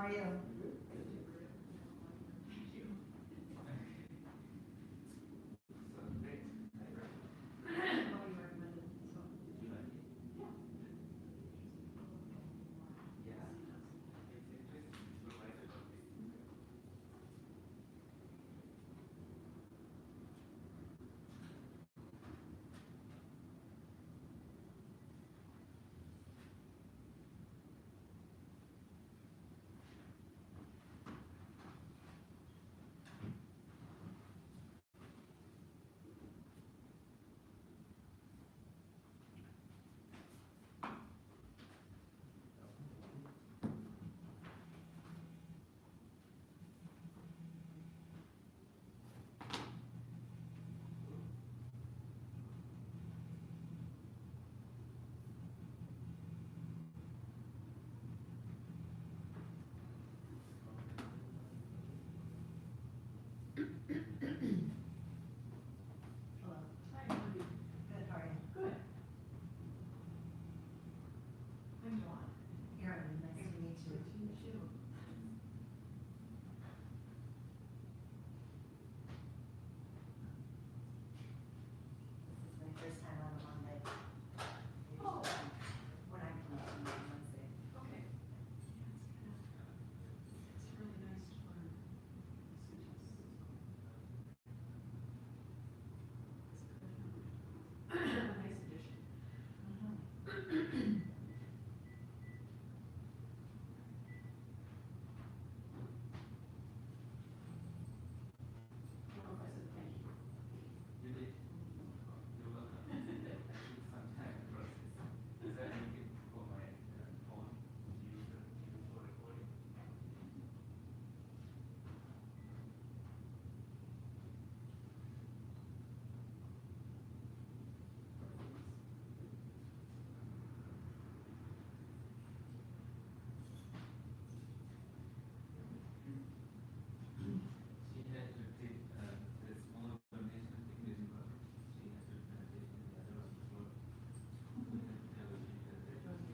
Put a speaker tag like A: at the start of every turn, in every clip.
A: are you? Hello. Hi, how are you? Good, how are you? Good. I'm Dawn. Erin, nice to meet you. Nice to meet you. This is my first time on a Monday.
B: Oh.
A: When I come up on Wednesday.
B: Okay. It's really nice to learn. It's a nice addition. I don't know if I said thank you.
C: You did. You're welcome. Some time process. Is that anything for my phone to use for recording? She had to take the small donation thing that you got. She had to take the other one before.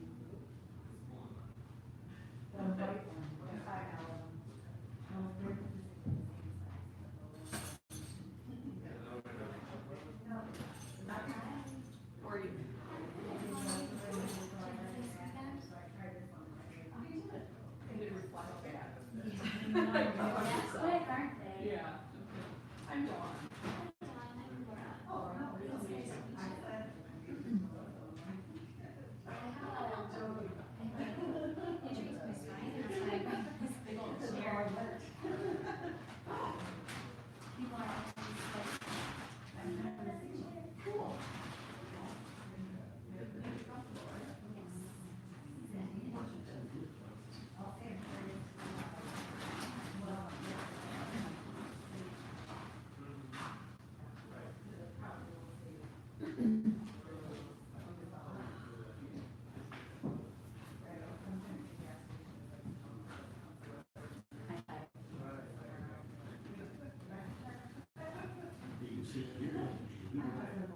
C: The small one.
A: The white one, the $5 one. No, they're the same size, but the little one.
C: The lower donation.
A: No, not that.
B: Or you.
A: So I tried this one.
B: And it was flat bad.
D: That's quick, aren't they?
B: Yeah. I'm Dawn.
A: Oh, no, it's amazing. I said.
D: Introduced my spine, and I was like, this big old chair. People are always like,
A: Cool. Okay. Well,
E: You sit here. You sit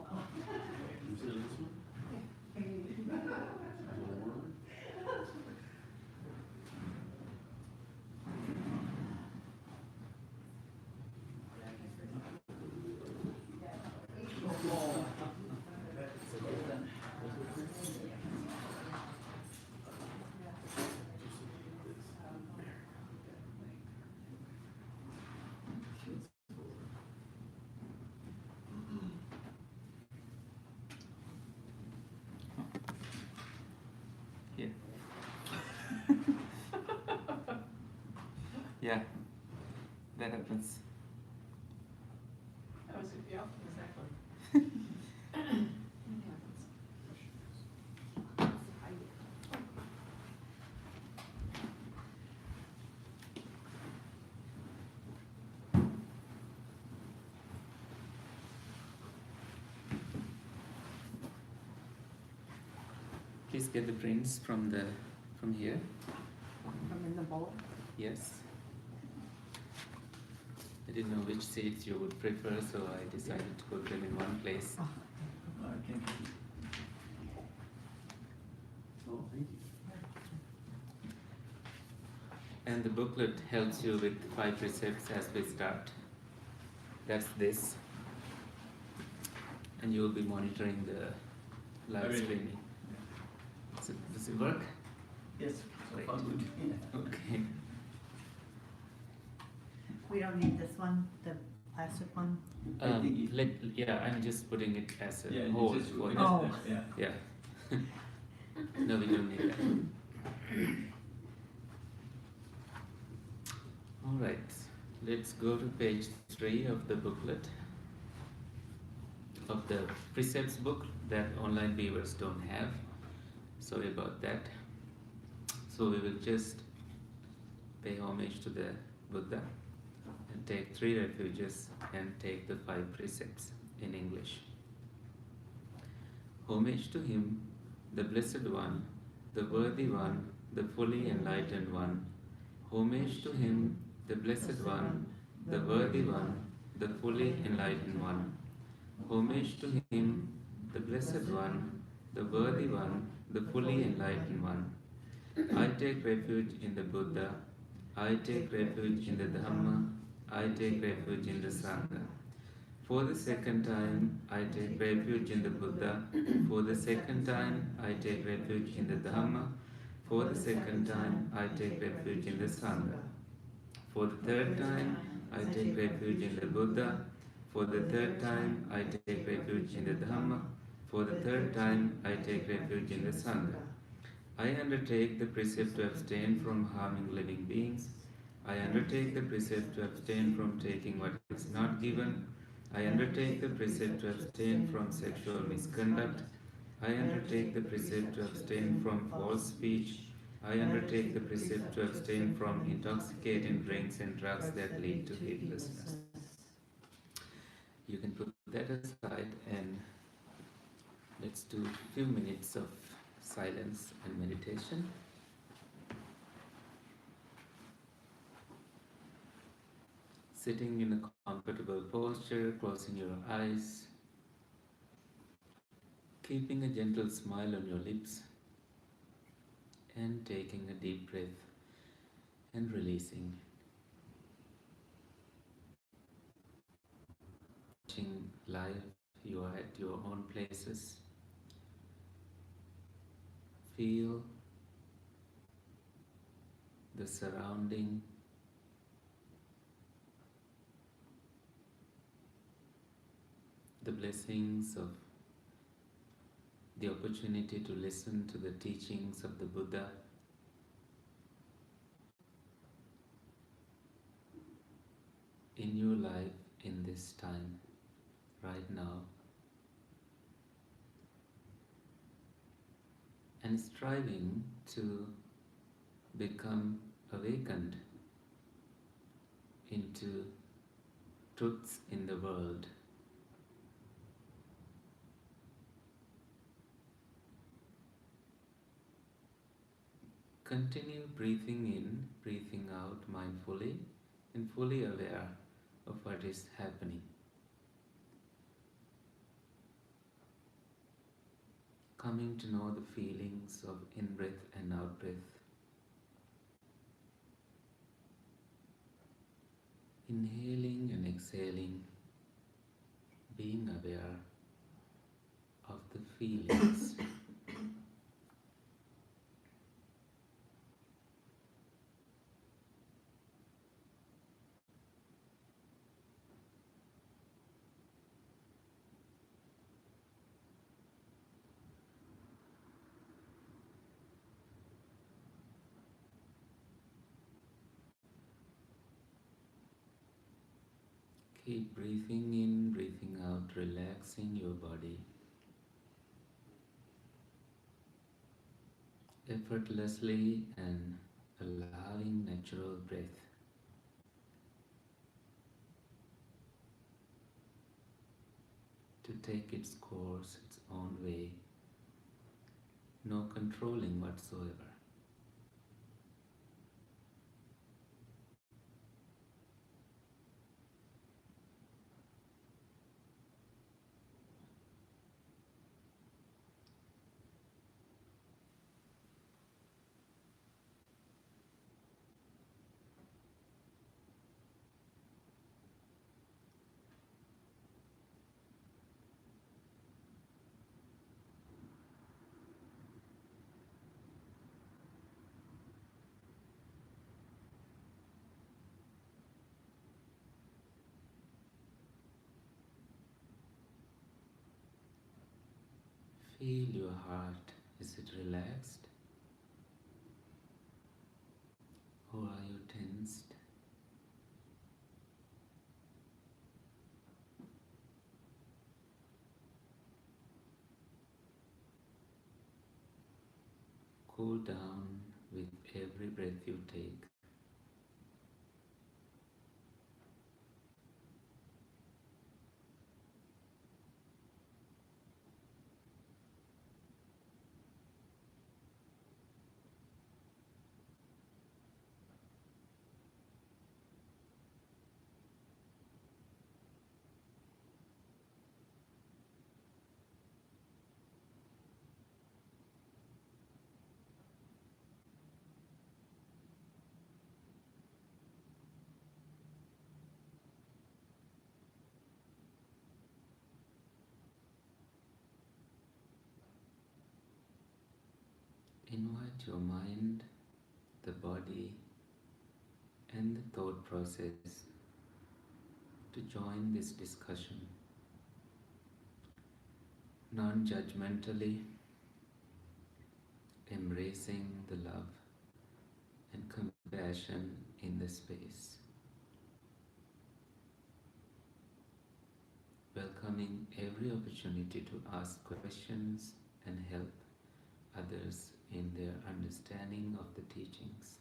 E: on this one?
C: Here. Yeah, that happens.
B: That was, yeah, exactly.
C: Please get the prints from here.
B: I'm in the bowl.
C: Yes. I didn't know which seats you would prefer, so I decided to put them in one place.
E: Oh, thank you. Oh, thank you.
C: And the booklet helps you with 5 precepts as we start. That's this. And you will be monitoring the live streaming. So, does it work?
E: Yes, so
C: Great.
E: far good. Yeah.
C: Okay.
A: We don't need this one, the plastic one?
E: I think it-
C: Yeah, I'm just putting it as a
E: Yeah, you
C: whole
E: just
C: for
E: put it
C: now.
A: Oh.
E: there, yeah.
C: Yeah. No, we don't need that. All right, let's go to page 3 of the booklet, of the precepts book that online viewers don't have. Sorry about that. So we will just pay homage to the Buddha and take 3 refuges and take the 5 precepts in English. Homage to him, the Blessed One, the Worthy One, the fully enlightened One. Homage to him, the Blessed One, the Worthy One, the fully enlightened One. Homage to him, the Blessed One, the Worthy One, the fully enlightened One. I take refuge in the Buddha, I take refuge in the Dhamma, I take refuge in the Sangha. For the second time, I take refuge in the Buddha. For the second time, I take refuge in the Dhamma. For the second time, I take refuge in the Sangha. For the third time, I take refuge in the Buddha. For the third time, I take refuge in the Dhamma. For the third time, I take refuge in the Sangha. I undertake the precept to abstain from harming living beings. I undertake the precept to abstain from taking what is not given. I undertake the precept to abstain from sexual misconduct. I undertake the precept to abstain from false speech. I undertake the precept to abstain from intoxicating drinks and drugs that lead to heedlessness. You can put that aside and let's do a few minutes of silence and meditation. Sitting in a comfortable posture, closing your eyes, keeping a gentle smile on your lips, and taking a deep breath and releasing. Watching life, you are at your own places. Feel the surrounding, the blessings of the opportunity to listen to the teachings of the Buddha. In your life, in this time, right now, and striving to become awakened into truths in the world. Continue breathing in, breathing out mindfully and fully aware of what is happening. Coming to know the feelings of in-breath and out-breath. Inhaling and exhaling, being aware of the feelings. Keep breathing in, breathing out, relaxing your body. Effortlessly and allowing natural breath. To take its course, its own way. No controlling whatsoever. Feel your heart. Is it relaxed? Or are you tensed? Cool down with every breath you take. Invite your mind, the body, and the thought process to join this discussion non-judgmentally, embracing the love and compassion in the space, welcoming every opportunity to ask questions and help others in their understanding of the teachings.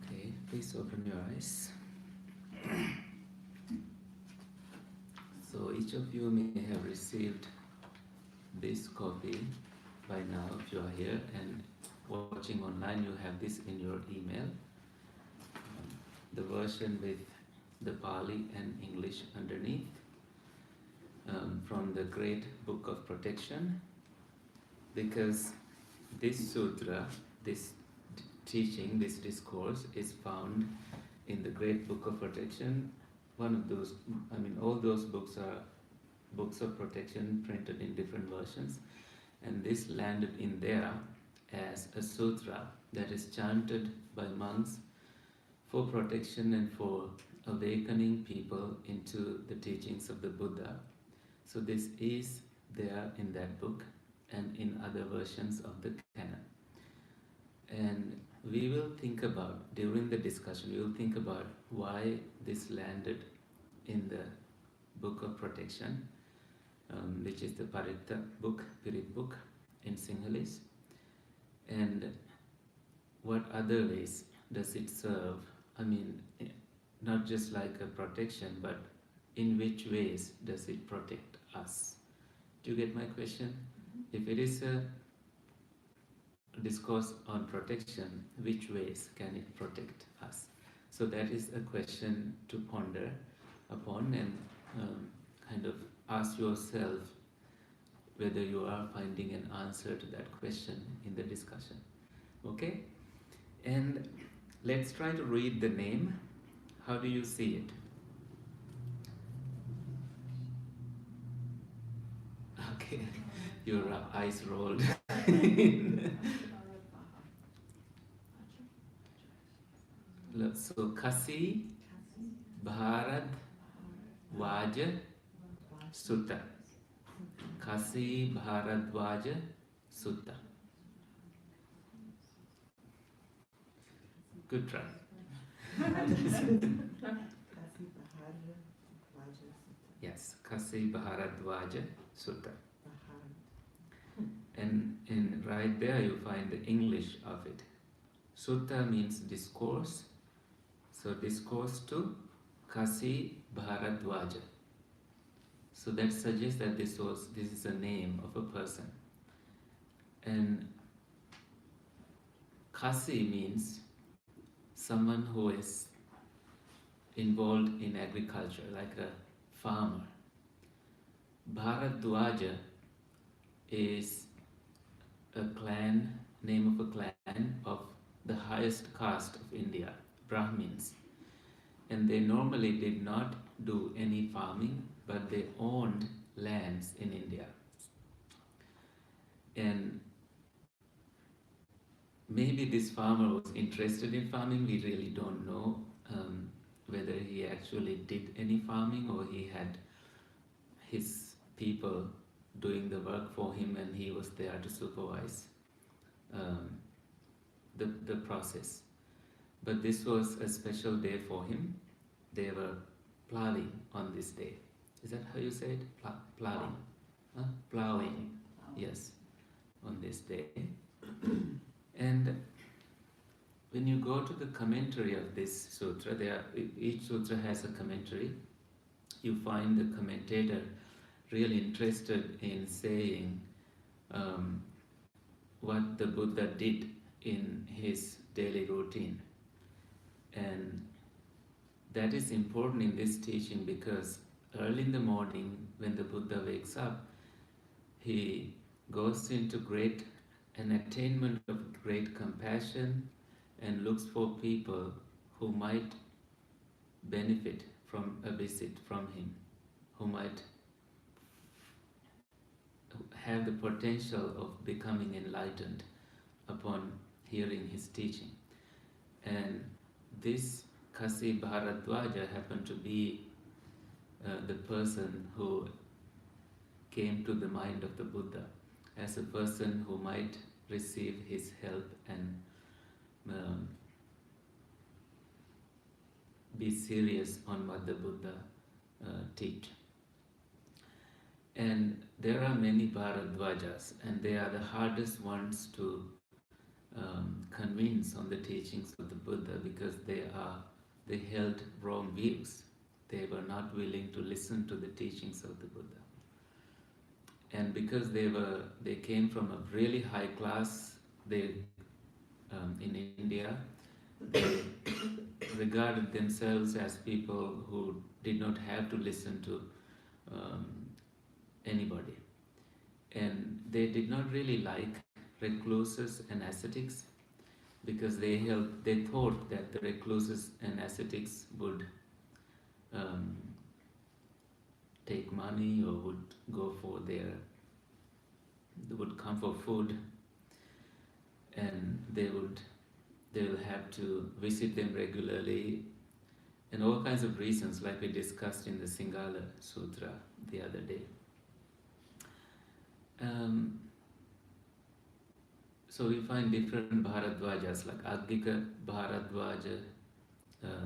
C: Okay, please open your eyes. So each of you may have received this copy by now. If you are here and watching online, you have this in your email. The version with the Pali and English underneath, from the Great Book of Protection, because this sutra, this teaching, this discourse is found in the Great Book of Protection. One of those, all those books are books of protection printed in different versions, and this landed in there as a sutra that is chanted by monks for protection and for awakening people into the teachings of the Buddha. So this is there in that book and in other versions of the canon. And we will think about, during the discussion, we will think about why this landed in the Book of Protection, which is the Paritta book, Pirit book in Sinhalese, and what other ways does it serve? Not just like a protection, but in which ways does it protect us? Do you get my question? If it is a discourse on protection, which ways can it protect us? So that is a question to ponder upon and kind of ask yourself whether you are finding an answer to that question in the discussion. Okay? And let's try to read the name. How do you see it? Okay, your eyes rolled. So Kasībhāradvāja Sutta. Kasībhāradvāja Sutta. Good try. Yes, Kasībhāradvāja Sutta. And right there you find the English of it. Sutta means discourse. So discourse to Kasībhāradvāja. So that suggests that this is a name of a person. And Kasī means someone who is involved in agriculture, like a farmer. Bhāradvaja is a clan, name of a clan of the highest caste of India, Brahmins. And they normally did not do any farming, but they owned lands in India. And maybe this farmer was interested in farming, we really don't know whether he actually did any farming or he had his people doing the work for him and he was there to supervise the process. But this was a special day for him. They were ploughing on this day. Is that how you say it? Ploughing. Huh? Ploughing. Yes, on this day. And when you go to the commentary of this sutra, each sutra has a commentary. You find the commentator really interested in saying what the Buddha did in his daily routine. And that is important in this teaching because early in the morning when the Buddha wakes up, he goes into an attainment of great compassion and looks for people who might benefit from a visit from him, who might have the potential of becoming enlightened upon hearing his teaching. And this Kasībhāradvāja happened to be the person who came to the mind of the Buddha as a person who might receive his help and be serious on what the Buddha teach. And there are many Bhāradvajas, and they are the hardest ones to convince on the teachings of the Buddha because they held wrong views. They were not willing to listen to the teachings of the Buddha. And because they came from a really high class, in India, they regarded themselves as people who did not have to listen to anybody. And they did not really like recluses and ascetics because they thought that the recluses and ascetics would take money or would go for they would come for food, and they will have to visit them regularly, and all kinds of reasons like we discussed in the Singala Sutra the other day. So we find different Bhāradvajas like Agnika Bhāradvaja,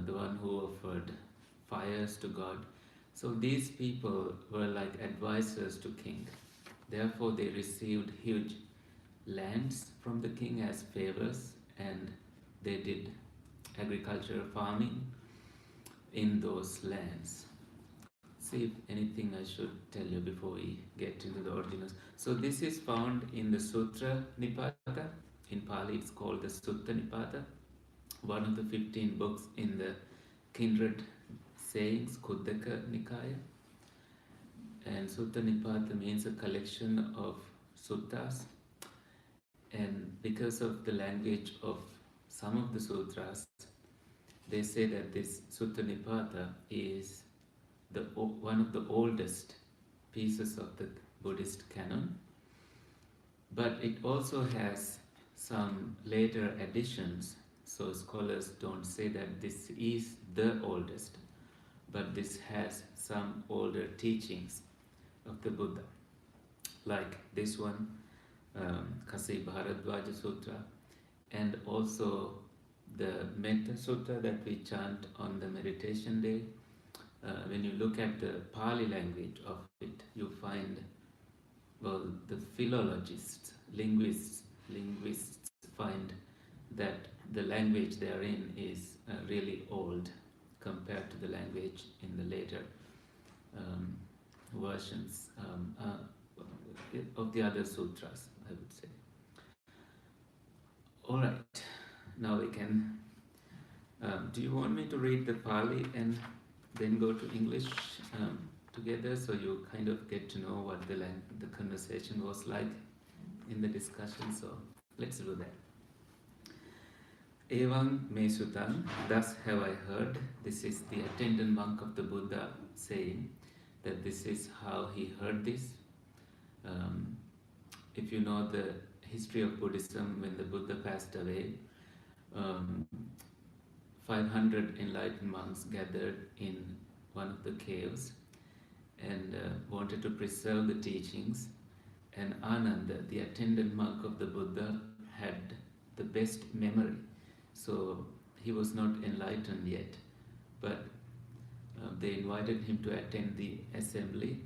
C: the one who offered fires to God. So these people were like advisors to king. Therefore they received huge lands from the king as favors, and they did agricultural farming in those lands. See if anything I should tell you before we get into the originals. So this is found in the Sutra Nipata. In Pali it's called the Sutta Nipata, one of the 15 books in the kindred sayings, Khuddaka Nikaya. And Sutta Nipata means a collection of suttas. And because of the language of some of the sutras, they say that this Sutta Nipata is one of the oldest pieces of the Buddhist canon, but it also has some later additions. So scholars don't say that this is the oldest, but this has some older teachings of the Buddha, like this one, Kasībhāradvāja Sutra, and also the Metta Sutta that we chant on the meditation day. When you look at the Pali language of it, you find, well, the philologists, linguists find that the language therein is really old compared to the language in the later versions of the other sutras, I would say. All right, now we can. Do you want me to read the Pali and then go to English together? together, so you kind of get to know what the conversation was like in the discussion. So let's do that. Evam me sutam, thus have I heard. This is the attendant monk of the Buddha saying that this is how he heard this. If you know the history of Buddhism, when the Buddha passed away, 500 enlightened monks gathered in one of the caves and wanted to preserve the teachings. And Ananda, the attendant monk of the Buddha, had the best memory. So he was not enlightened yet, but they invited him to attend the assembly.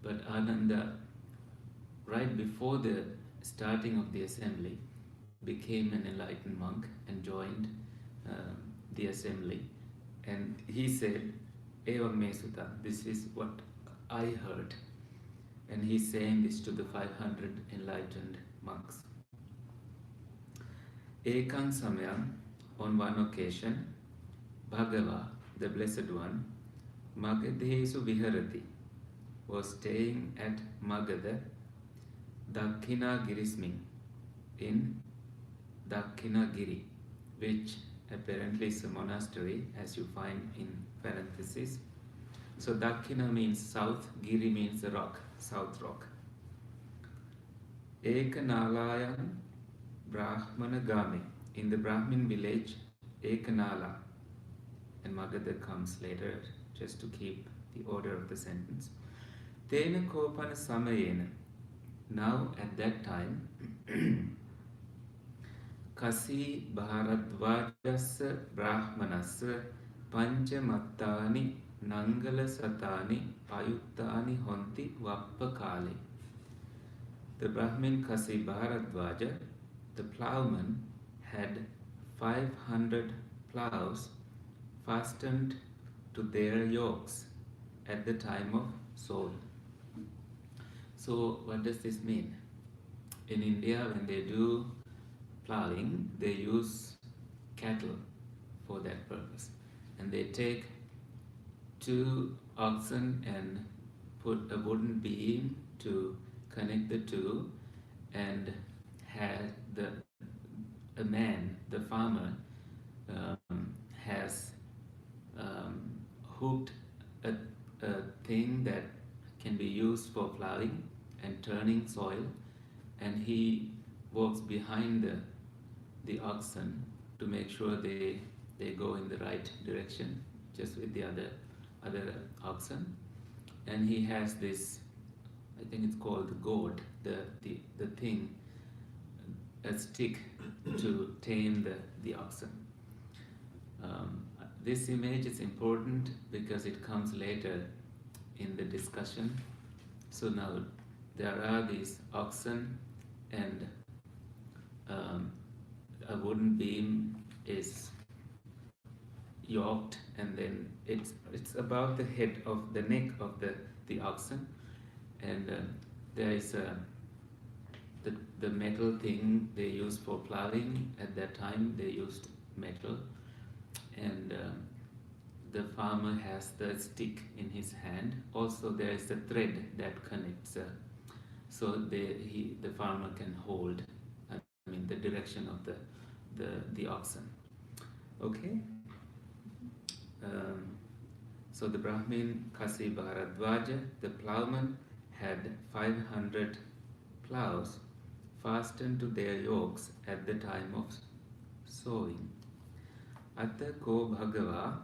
C: But Ananda, right before the starting of the assembly, became an enlightened monk and joined the assembly. And he said, Evam me sutta, this is what I heard. And he's saying this to the 500 enlightened monks. Ekang Samyam, on one occasion, Bhagava, the Blessed One, Magadhesu Viharati, was staying at Magadha, Dakkinagirismin, in Dakkinagiri, which apparently is a monastery, as you find in parentheses. So Dakkina means south, Giri means the rock, south rock. Ekanalayan Brahmana Gami, in the Brahmin village, Ekanala, and Magadha comes later, just to keep the order of the sentence. Tena Kopana Samayena, now at that time, Kasībhāradvājas Brahmanas Panchamattani Nangala Satani Payuttani Honti Vappakali. The Brahmin Kasībhāradvāja, the plowman, had 500 plows fastened to their yokes at the time of sowing. So what does this mean? In India, when they do ploughing, they use cattle for that purpose. And they take 2 oxen and put a wooden beam to connect the two, and had a man, the farmer, has hooked a thing that can be used for ploughing and turning soil, and he walks behind the oxen to make sure they go in the right direction, just with the other oxen. And he has this, I think it's called the goad, the thing, a stick to tame the oxen. This image is important because it comes later in the discussion. So now there are these oxen, and a wooden beam is yoked, and then it's about the head of the neck of the oxen, and there is the metal thing they used for ploughing. At that time they used metal, and the farmer has the stick in his hand. Also there is a thread that connects, so the farmer can hold, the direction of the oxen. Okay. So the Brahmin Kasībhāradvāja, the plowman, had 500 plows fastened to their yokes at the time of sowing. Atta ko bhagava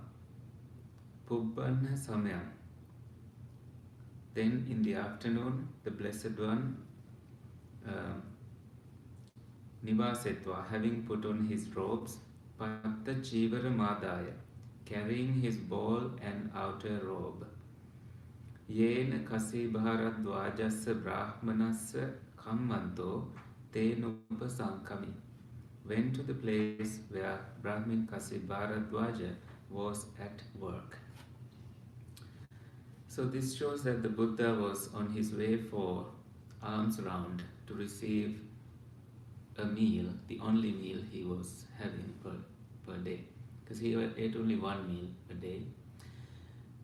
C: pubbanha samyam. Then in the afternoon, the Blessed One, Nivasetva, having put on his robes, Patta Chivara Madaya, carrying his ball and outer robe, Yena Kasībhāradvājasya Brahmanasya Kammanto Tenupasankami, went to the place where Brahmin Kasībhāradvāja was at work. So this shows that the Buddha was on his way for alms round to receive a meal, the only meal he was having per day, because he ate only one meal a day,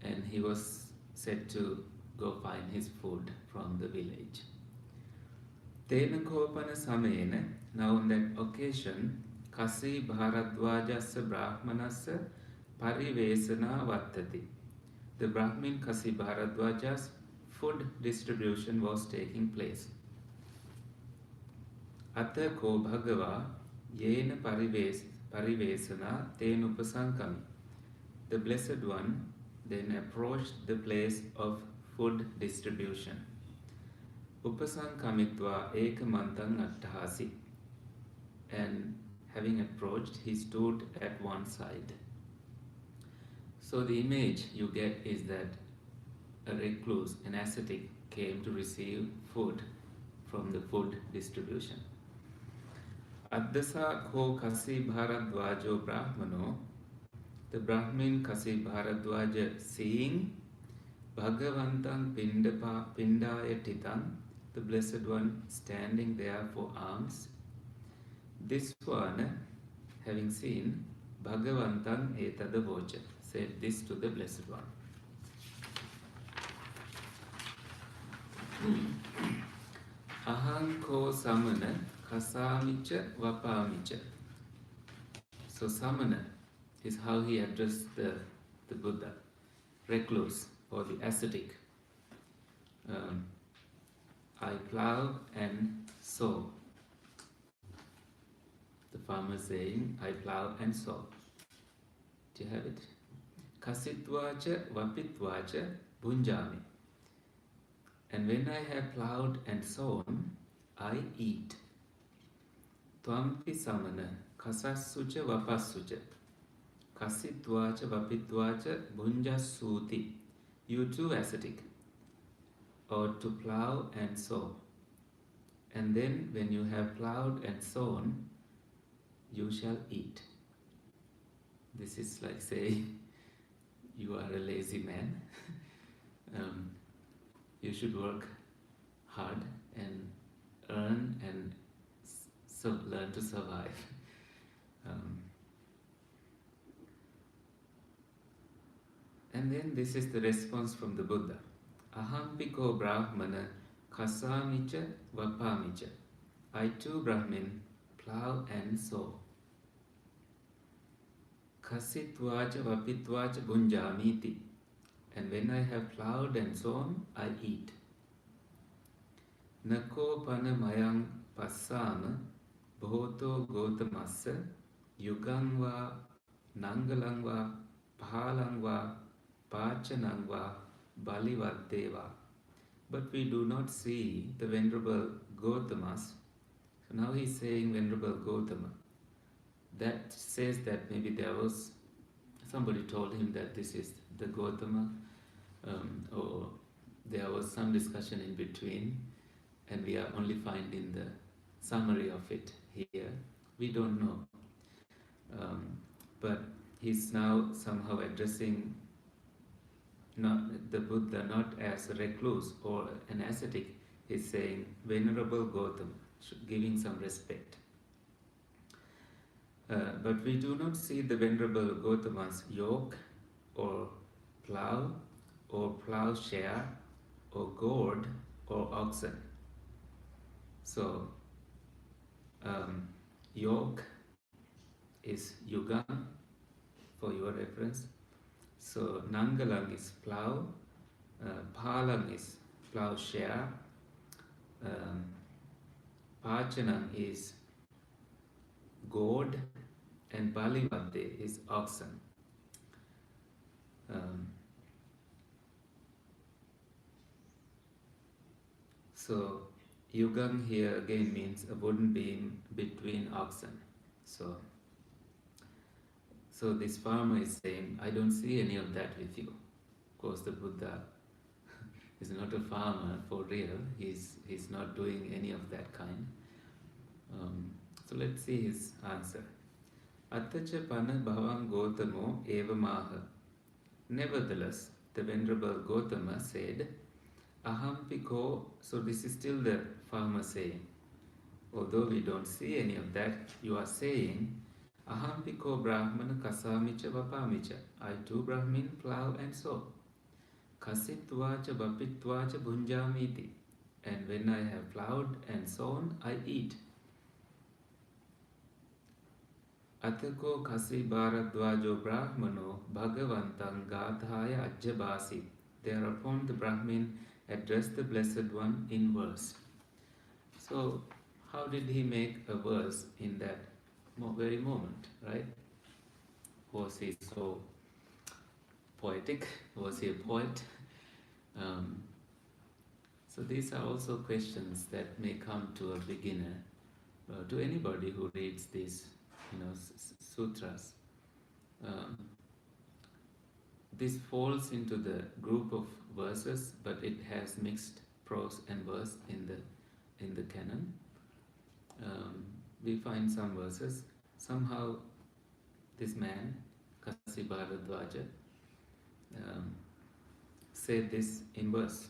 C: and he was said to go find his food from the village. Tena kopana samayena, now on that occasion, Kasībhāradvājasa brahmanasa parivesana vattati. The Brahmin Kasībhāradvāja's food distribution was taking place. Atta ko bhagava yena parivesana tenupasankami. The Blessed One then approached the place of food distribution. Upasankamitva ekamantang attahasi. And having approached, he stood at one side. So the image you get is that a recluse, an ascetic, came to receive food from the food distribution. Addasa ko Kasībhāradvājo brahmano, the Brahmin Kasībhāradvāja, seeing Bhagavantam pindayatitam, the Blessed One standing there for alms. This one, having seen, Bhagavantam etadavocha, said this to the Blessed One. Aham ko samana kasamicha vapamicha. So samana is how he addressed the Buddha, recluse or the ascetic. I plough and sow. The farmer saying, I plough and sow. Do you have it? Kasitvacha vapitvacha bhunjami. And when I have ploughed and sown, I eat. Tvampi samana kasasucha vapasucha. Kasitvacha vapitvacha bhunjasuti. You too, ascetic, or to plough and sow. And then when you have ploughed and sown, you shall eat. This is like saying, you are a lazy man. You should work hard and earn and learn to survive. And then this is the response from the Buddha. Ahampiko brahmana kasamicha vapamicha. I too, Brahmin, plough and sow. Kasitvacha vapitvacha bhunjamiti. And when I have ploughed and sown, I eat. Nako panamayang passama bhoto gotamassa yugam va nangalang va phalang va pachanang va balivadeva. But we do not see the Venerable Gautamas. So now he's saying Venerable Gautama. That says that maybe there was, somebody told him that this is the Gautama, or there was some discussion in between, and we are only finding the summary of it here. We don't know. But he's now somehow addressing not the Buddha not as a recluse or an ascetic. He's saying Venerable Gautama, giving some respect. But we do not see the Venerable Gautama's yoke or plough or plowshare or gourd or oxen. So yoke is yugam for your reference. So nangalang is plough, phalang is plowshare, pachanam is gourd, and balivadde is oxen. So yugam here again means a wooden beam between oxen. So this farmer is saying, I don't see any of that with you. Of course, the Buddha is not a farmer for real. He's not doing any of that kind. So let's see his answer. Attacha pana bhavam Gautamo evamaha. Nevertheless, the Venerable Gautama said, Ahampiko, so this is still the farmer saying, although we don't see any of that, you are saying, Ahampiko brahmana kasamicha vapamicha. I too, Brahmin, plough and sow. Kasībhāradvāja bapitvaja bhunjāmīti. And when I have plowed and sown, I eat. Atako Kasībhāradvājo brahmano bhagavantam gādhāya ajjabāsi. Thereupon the Brahmin addressed the Blessed One in verse. So, how did he make a verse in that very moment, right? Was he so poetic? Was he a poet? So these are also questions that may come to a beginner, to anybody who reads these, sutras. This falls into the group of verses, but it has mixed prose and verse in the canon. We find some verses. Somehow, this man, Kasībhāradvāja, said this in verse.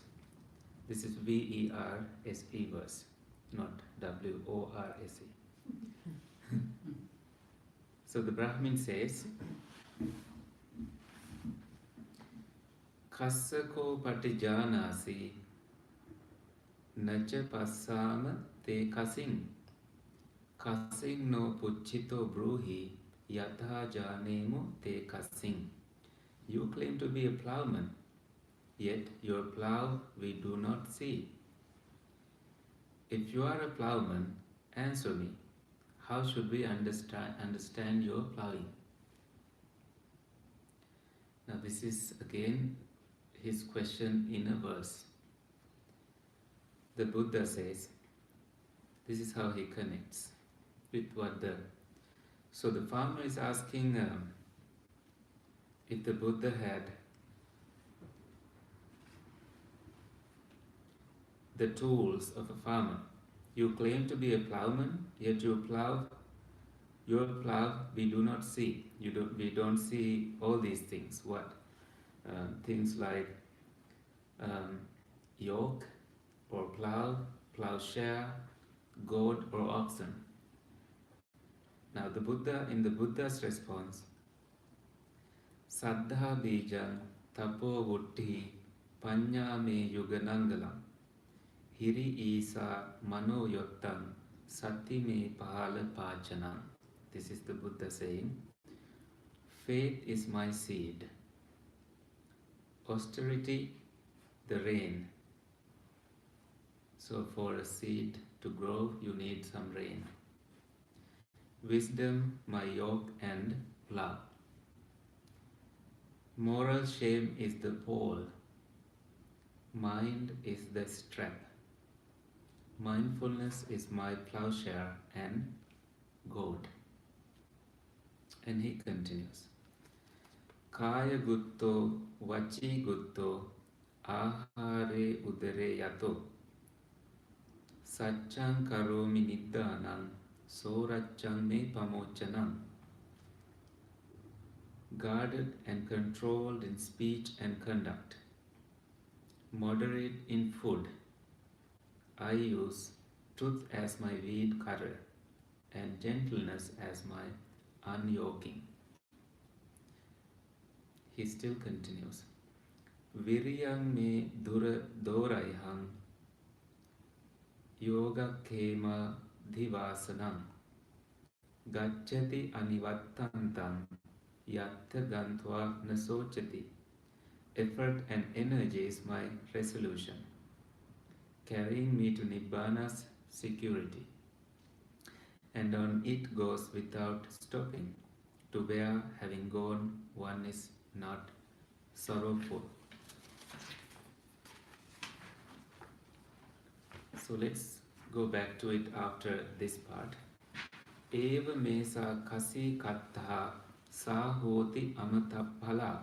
C: This is V-E-R-S-E verse, not W-O-R-S-E. So the Brahmin says, Kassako patijanasi nacha passama te kasing. Kasing no puchito bruhi yatha janemo te kasing. You claim to be a plowman, yet your plow we do not see. If you are a plowman, answer me. How should we understand your plowing? Now this is again his question in a verse. The Buddha says, this is how he connects with what the... So the farmer is asking if the Buddha had the tools of a farmer. You claim to be a plowman, yet your plow we do not see. We don't see all these things. What? Things like yoke or plow, plowshare, goad or oxen. Now the Buddha, in the Buddha's response, Saddha bijam tapo vutti panya me yuganangalam hiri isa mano yottam sati me pahala pachanam. This is the Buddha saying, faith is my seed, austerity the rain. So for a seed to grow, you need some rain. Wisdom, my yoke and plow. Moral shame is the pole. Mind is the strap. Mindfulness is my plowshare and goad. And he continues. Kaya gutto, vachi gutto, ahare udare yato. Satchang karomi niddanam, sorachang me pamochanam. Guarded and controlled in speech and conduct. Moderate in food. I use truth as my weed cutter and gentleness as my unyoking. He still continues. Viryam me doraiham yoga kema dhivasanam gacchati anivattantam yatta gantva nasochati. Effort and energy is my resolution, carrying me to Nibbana's security, and on it goes without stopping, to where, having gone, one is not sorrowful. So let's go back to it after this part. Eva mesa kasi kattaha sa hoti amataphala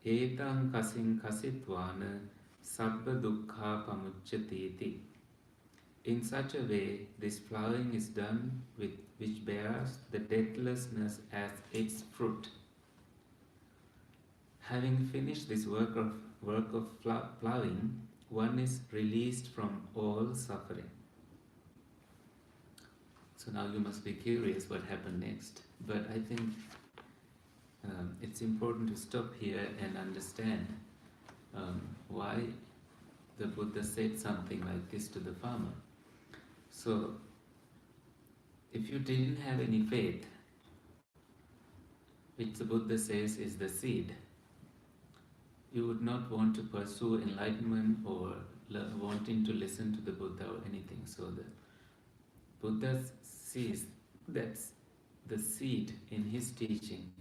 C: etang kasin kasitvana sabba dukkha pamuchyatiti. In such a way, this plowing is done which bears the deathlessness as its fruit. Having finished this work of plowing, one is released from all suffering. So now you must be curious what happened next. But I think it's important to stop here and understand why the Buddha said something like this to the farmer. So, if you didn't have any faith, which the Buddha says is the seed, you would not want to pursue enlightenment or wanting to listen to the Buddha or anything. So the Buddha sees that the seed in his teaching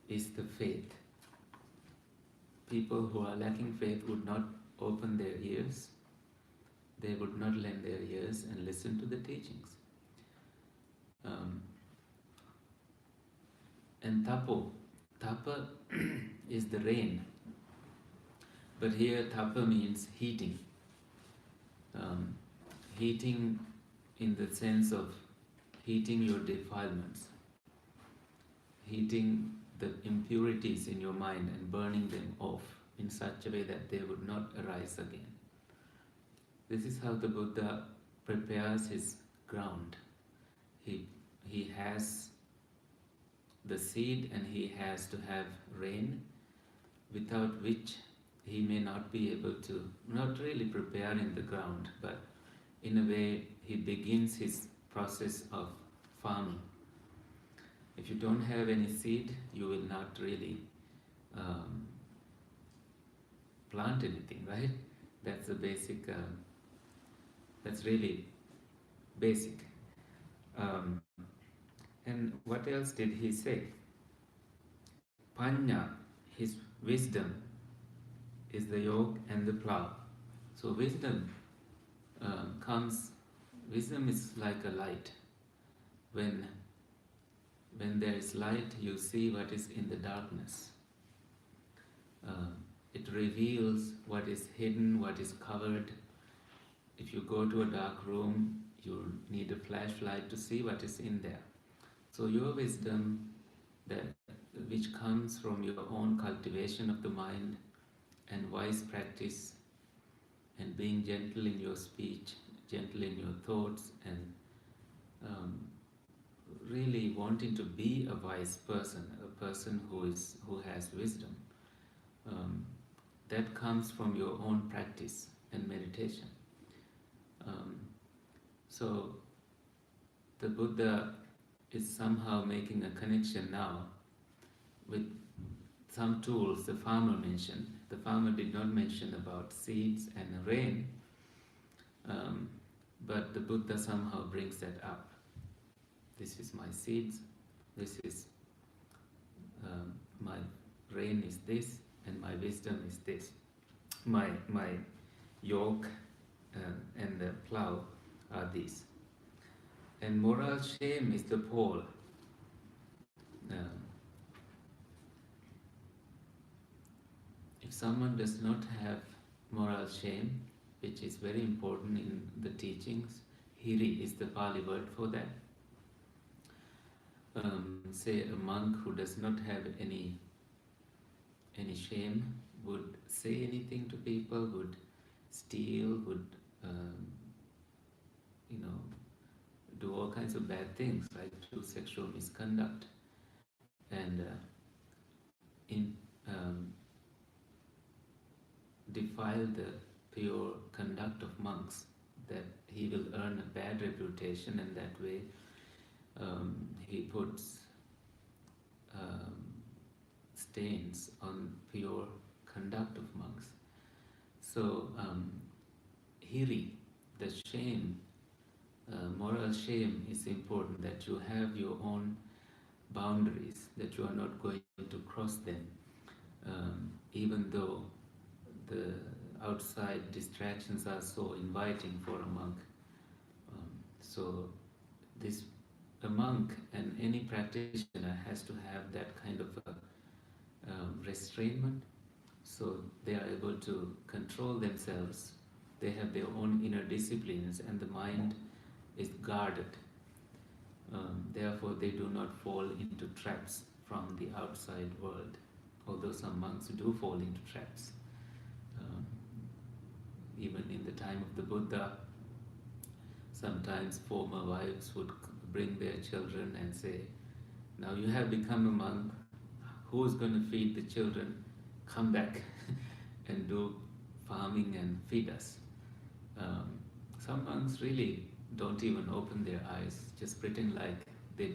C: is the faith. People who are lacking faith would not open their ears, they would not lend their ears and listen to the teachings. And tapa is the rain, but here tapa means heating. Heating in the sense of heating your defilements, heating the impurities in your mind and burning them off in such a way that they would not arise again. This is how the Buddha prepares his ground. He has the seed and he has to have rain, without which he may not be able to, not really prepare in the ground, but in a way he begins his process of farming. If you don't have any seed, you will not really plant anything, right? That's the basic, that's really basic. And what else did he say? Panya, his wisdom, is the yoke and the plough. So wisdom wisdom is like a light. When there is light, you see what is in the darkness. It reveals what is hidden, what is covered. If you go to a dark room, you need a flashlight to see what is in there. So your wisdom, which comes from your own cultivation of the mind and wise practice and being gentle in your speech, gentle in your thoughts, and really wanting to be a wise person, a person who has wisdom, that comes from your own practice and meditation. So the Buddha is somehow making a connection now with some tools the farmer mentioned. The farmer did not mention about seeds and rain, but the Buddha somehow brings that up. This is my seeds, this is my rain is this, and my wisdom is this. My yoke and the plough are these. And moral shame is the pole. If someone does not have moral shame, which is very important in the teachings, hiri is the Pali word for that. Say a monk who does not have any shame would say anything to people, would steal, would do all kinds of bad things, like do sexual misconduct, and defile the pure conduct of monks, that he will earn a bad reputation, and that way he puts stains on pure conduct of monks. So hiri, the shame, moral shame is important, that you have your own boundaries, that you are not going to cross them, even though the outside distractions are so inviting for a monk. So a monk and any practitioner has to have that kind of restrainment, so they are able to control themselves. They have their own inner disciplines, and the mind is guarded. Therefore, they do not fall into traps from the outside world, although some monks do fall into traps. Even in the time of the Buddha, sometimes former wives would bring their children and say, now you have become a monk, who is going to feed the children? Come back. and do farming and feed us. Some monks really don't even open their eyes, just pretend like they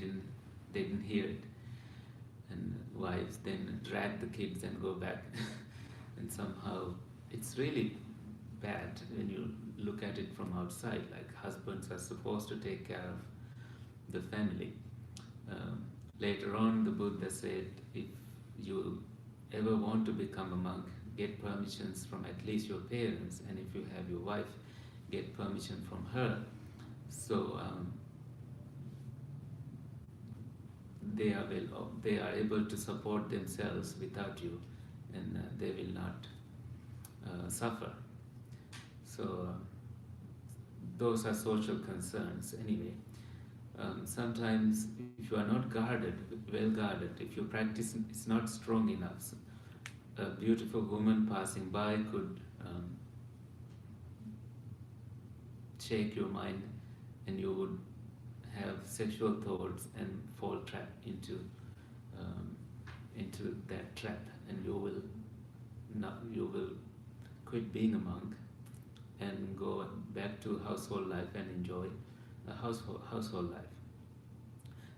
C: didn't hear it. And wives then drag the kids and go back. And somehow it's really bad when you look at it from outside, like husbands are supposed to take care of the family. Later on, the Buddha said, if you ever want to become a monk, get permissions from at least your parents, and if you have your wife, get permission from her. So they are able to support themselves without you, and they will not suffer. So those are social concerns anyway. Sometimes if you are not guarded, well guarded, if your practice is not strong enough, a beautiful woman passing by could shake your mind, and you would have sexual thoughts and fall trap into that trap, and you will quit being a monk and go back to household life and enjoy a household life.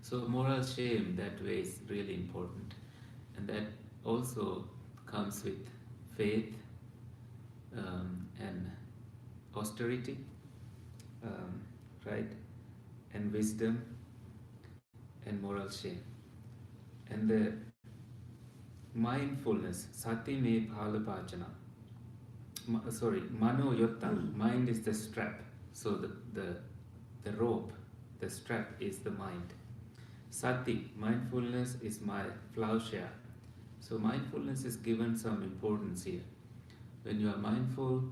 C: So moral shame that way is really important, and that also comes with faith and austerity, right? And wisdom and moral shame. And the mindfulness, sati me phalapachana. Mano yotta, mind is the strap. So the rope, the strap is the mind. Sati, mindfulness is my plowshare. So mindfulness is given some importance here. When you are mindful,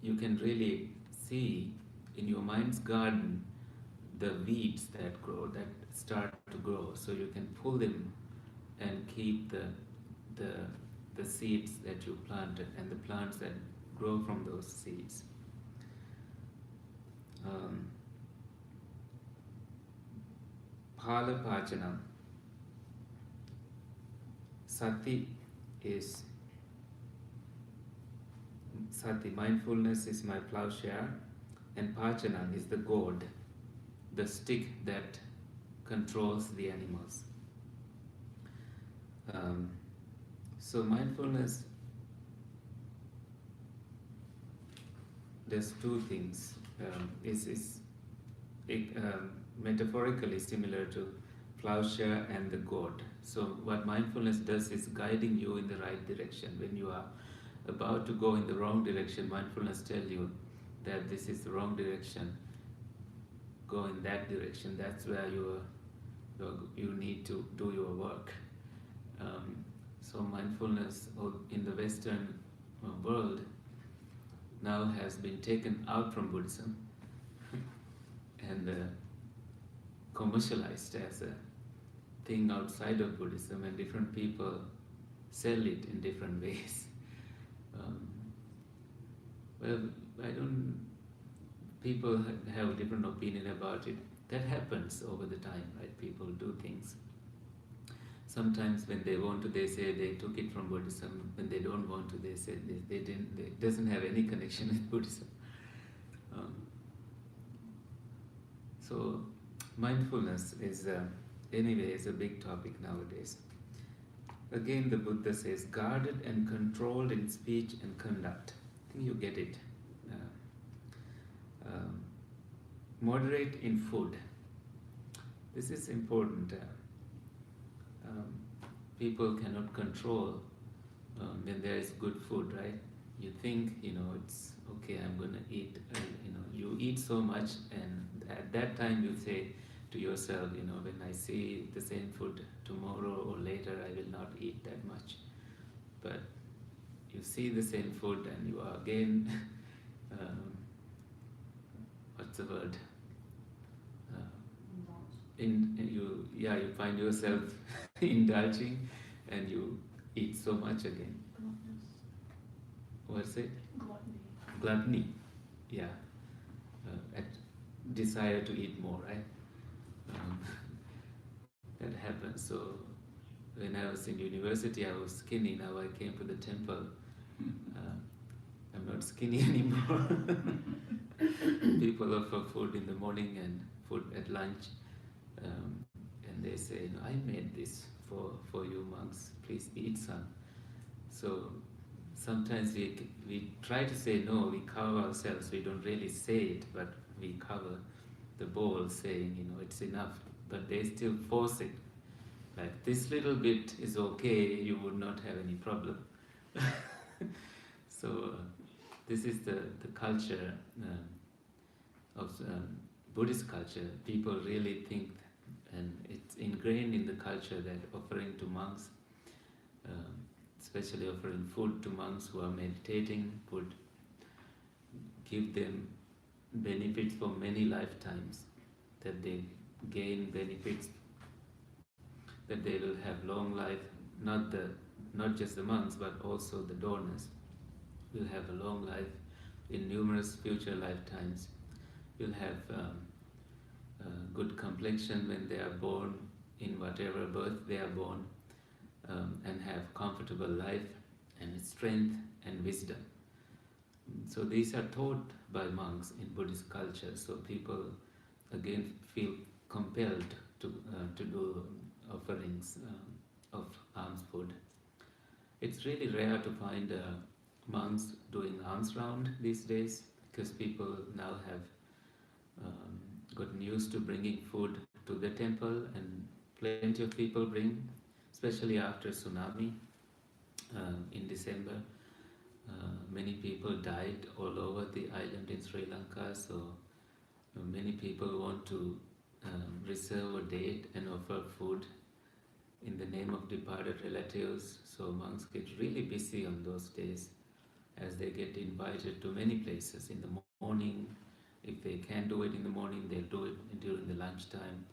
C: you can really see in your mind's garden the weeds that grow, that start to grow. So you can pull them and keep the seeds that you planted and the plants that grow from those seeds. Phalapachanam. Sati, mindfulness is my plowshare, and Pachana is the goad, the stick that controls the animals. So mindfulness does two things. Is metaphorically similar to plowshare and the goad. So what mindfulness does is guiding you in the right direction. When you are about to go in the wrong direction, mindfulness tells you that this is the wrong direction. Go in that direction. That's where you need to do your work. So mindfulness in the Western world now has been taken out from Buddhism and commercialized as a thing outside of Buddhism, and different people sell it in different ways. People have a different opinion about it. That happens over the time, right? People do things. Sometimes when they want to, they say they took it from Buddhism. When they don't want to, they say they didn't. It doesn't have any connection with Buddhism. So mindfulness is anyway is a big topic nowadays. Again, the Buddha says, guarded and controlled in speech and conduct. I think you get it. Moderate in food. This is important. People cannot control when there is good food, right? You think, it's okay, I'm going to eat. You eat so much, and at that time you say to yourself, when I see the same food tomorrow or later, I will not eat that much. But you see the same food and you are again, what's the word? You find yourself indulging and you eat so much again. What's it? Gluttony. Yeah. Desire to eat more, right? That happens. So when I was in university, I was skinny. Now I came to the temple. I'm not skinny anymore. People offer food in the morning and food at lunch, and they say, "No, I made this for you monks. Please eat some." So sometimes we try to say no. We cover ourselves. We don't really say it, but we cover the bowl, saying, it's enough. But they still force it. Like, this little bit is okay. You would not have any problem. So this is the culture of Buddhist culture. People really think, and it's ingrained in the culture, that offering to monks, especially offering food to monks who are meditating, would give them benefits for many lifetimes, that they gain benefits, that they will have long life, not just the monks but also the donors will have a long life in numerous future lifetimes, will have good complexion when they are born, in whatever birth they are born, and have comfortable life and strength and wisdom. So these are taught by monks in Buddhist culture, so people again feel compelled to do offerings of alms food. It's really rare to find monks doing alms round these days, because people now have gotten used to bringing food to the temple, and plenty of people bring, especially after tsunami in December. Many people died all over the island in Sri Lanka, so many people want to reserve a date and offer food in the name of departed relatives. So monks get really busy on those days, as they get invited to many places in the morning. If they can do it in the morning, they'll do it during the lunchtime,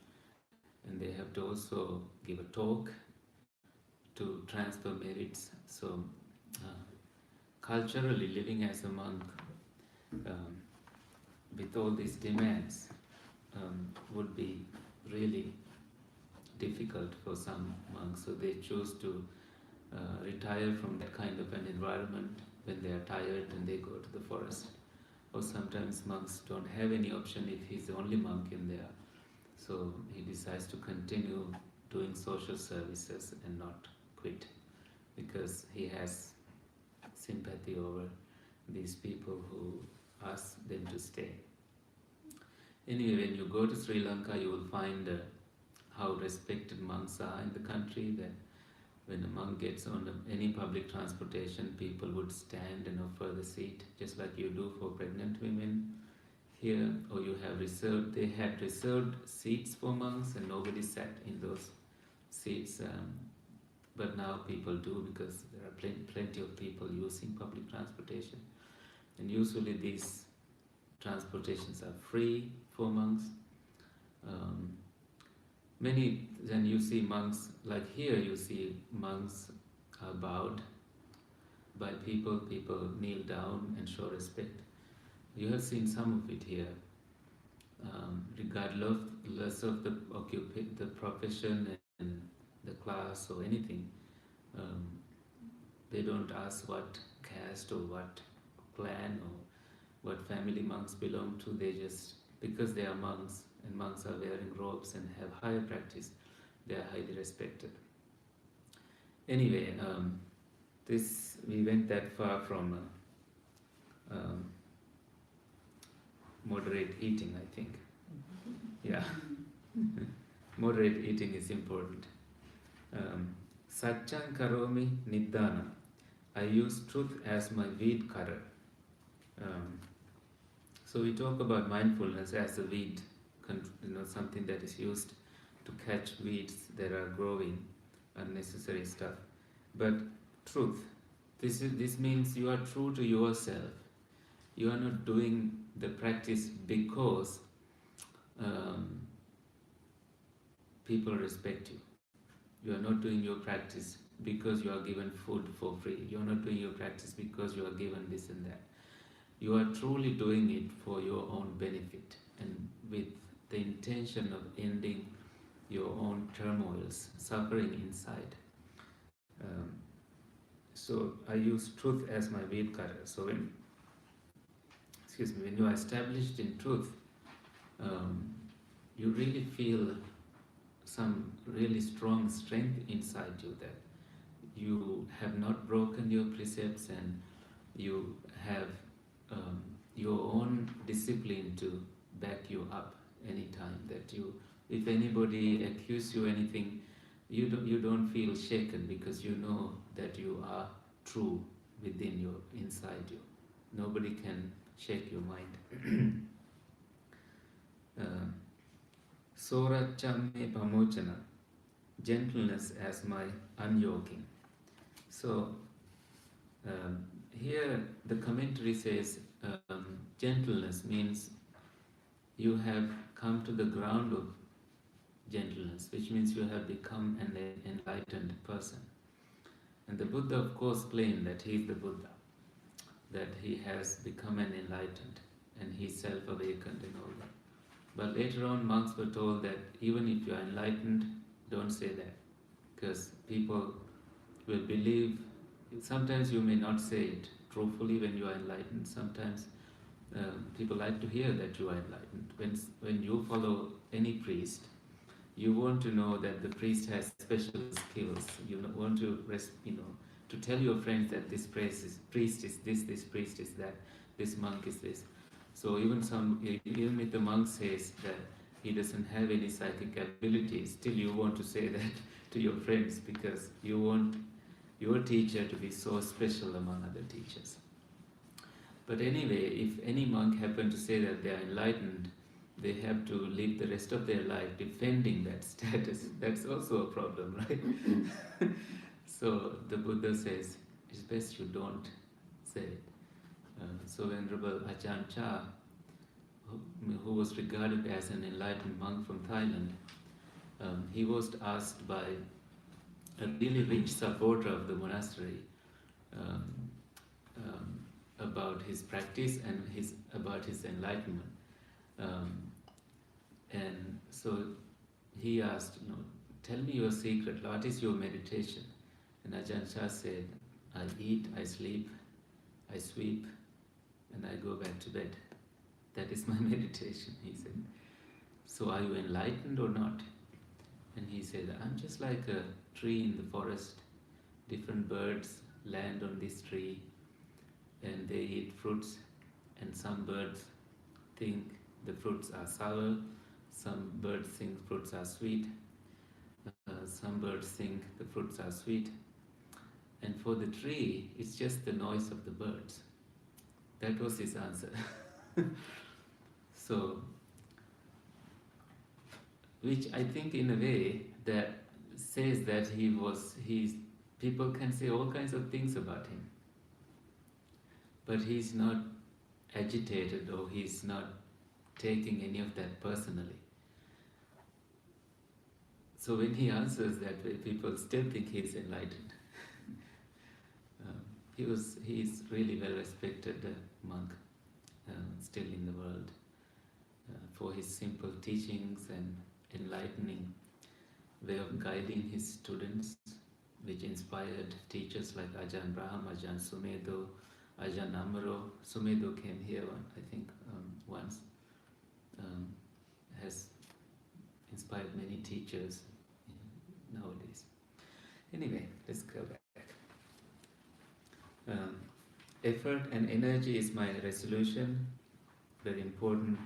C: and they have to also give a talk to transfer merits. So culturally, living as a monk with all these demands would be really difficult for some monks, so they choose to retire from that kind of an environment when they are tired, and they go to the forest. Or sometimes monks don't have any option if he's the only monk in there, so he decides to continue doing social services and not quit, because he has sympathy over these people who ask them to stay. Anyway, when you go to Sri Lanka, you will find how respected monks are in the country, that when a monk gets on any public transportation, people would stand and offer the seat, just like you do for pregnant women here, or they had reserved seats for monks, and nobody sat in those seats, but now people do, because there are plenty of people using public transportation, and usually these transportations are free for monks. Then you see monks, like here you see monks are bowed by people kneel down and show respect. You have seen some of it here, regardless of the profession and the class or anything. They don't ask what caste or what clan or what family monks belong to. They just, because they are monks, and monks are wearing robes and have higher practice, they are highly respected. Anyway, we went that far from moderate eating, I think. Yeah. Moderate eating is important. Satchan karomi niddana. I use truth as my weed cutter. So we talk about mindfulness as a weed, something that is used to catch weeds that are growing, unnecessary stuff. But truth, this means you are true to yourself. You are not doing the practice because people respect you. You are not doing your practice because you are given food for free. You are not doing your practice because you are given this and that. You are truly doing it for your own benefit, and with the intention of ending your own turmoils, suffering inside. So I use truth as my wheel cutter. So when you are established in truth, you really feel some really strong strength inside you that you have not broken your precepts and you have your own discipline to back you up anytime that if anybody accuse you anything, you don't feel shaken because you know that you are true within your inside you. Nobody can shake your mind. Sorachamme pamochana, gentleness as my unyoking. So here the commentary says gentleness means you have come to the ground of gentleness, which means you have become an enlightened person. And the Buddha, of course, claimed that he is the Buddha, that he has become an enlightened and he's self-awakened and all that. But later on, monks were told that even if you are enlightened, don't say that, because people will believe. Sometimes you may not say it truthfully when you are enlightened. Sometimes people like to hear that you are enlightened. When you follow any priest, you want to know that the priest has special skills. You want to to tell your friends that this priest is this priest is that, this monk is this. So even if the monk says that he doesn't have any psychic abilities, still you want to say that to your friends because you want your teacher to be so special among other teachers. But anyway, if any monk happen to say that they are enlightened, they have to live the rest of their life defending that status. That's also a problem, right? So the Buddha says, it's best you don't say it. So Venerable Ajahn Chah, who was regarded as an enlightened monk from Thailand, he was asked by a really rich supporter of the monastery about his practice and about his enlightenment. And so he asked, tell me your secret, what is your meditation? And Ajahn Chah said, I eat, I sleep, I sweep, and I go back to bed. That is my meditation, he said. So are you enlightened or not? And he said, I'm just like a tree in the forest. Different birds land on this tree and they eat fruits, and some birds think the fruits are sour, some birds think fruits are sweet, some birds think the fruits are sweet. And for the tree, it's just the noise of the birds. That was his answer. So, which I think in a way that says that people can say all kinds of things about him, but he's not agitated or he's not taking any of that personally. So when he answers that way, people still think he's enlightened. He's really well respected monk still in the world for his simple teachings and enlightening way of guiding his students, which inspired teachers like Ajahn Braham, Ajahn Sumedho, Ajahn Amaro. Sumedho came here, I think, once. Has inspired many teachers nowadays. Anyway, let's go back. Effort and energy is my resolution, very important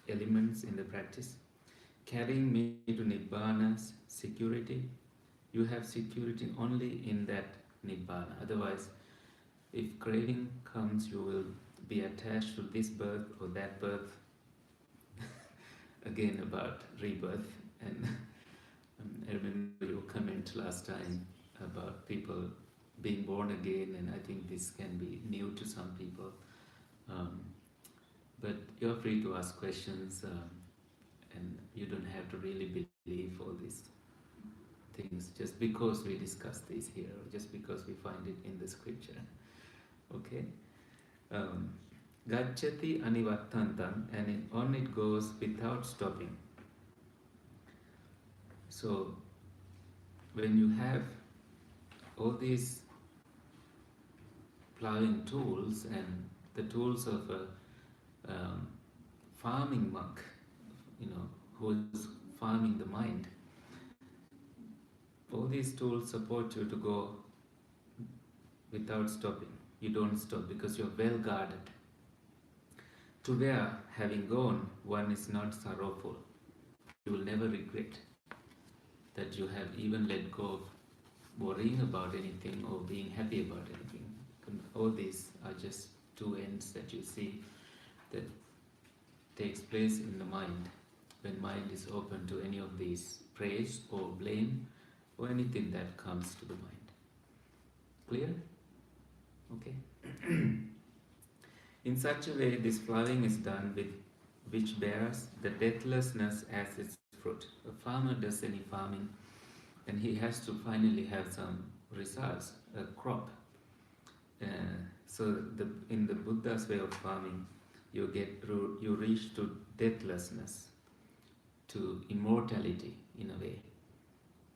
C: elements in the practice. Carrying me to Nibbana's security. You have security only in that Nibbana. Otherwise, if craving comes, you will be attached to this birth or that birth. Again about rebirth. And I remember your comment last time about people being born again, and I think this can be new to some people. But you're free to ask questions, and you don't have to really believe all these things just because we discuss these here, or just because we find it in the scripture. Okay? Gacchati anivattantam, and on it goes without stopping. So, when you have all these ploughing tools and the tools of a farming monk, who is farming the mind, all these tools support you to go without stopping. You don't stop because you're well guarded. To where, having gone, one is not sorrowful. You will never regret that you have even let go of worrying about anything or being happy about anything. All these are just two ends that you see that takes place in the mind when mind is open to any of these praise or blame or anything that comes to the mind. Clear? Okay. In such a way, this ploughing is done with which bears the deathlessness as its fruit. A farmer does any farming and he has to finally have some results, a crop. So in the Buddha's way of farming, you reach to deathlessness, to immortality in a way.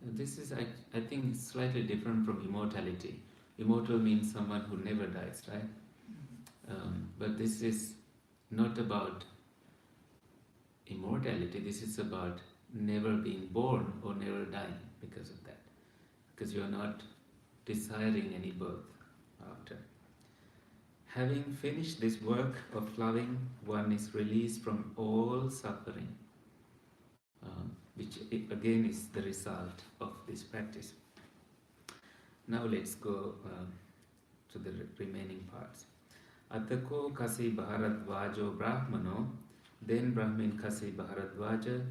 C: This is, I think, slightly different from immortality. Immortal means someone who never dies, right? But this is not about immortality. This is about never being born or never dying because of that. Because you are not desiring any birth after. Having finished this work of loving, one is released from all suffering, which again is the result of this practice. Now let's go to the remaining parts. Atako Kasībhāradvājo Brahmano, then Brahmin Kasībhāradvāja,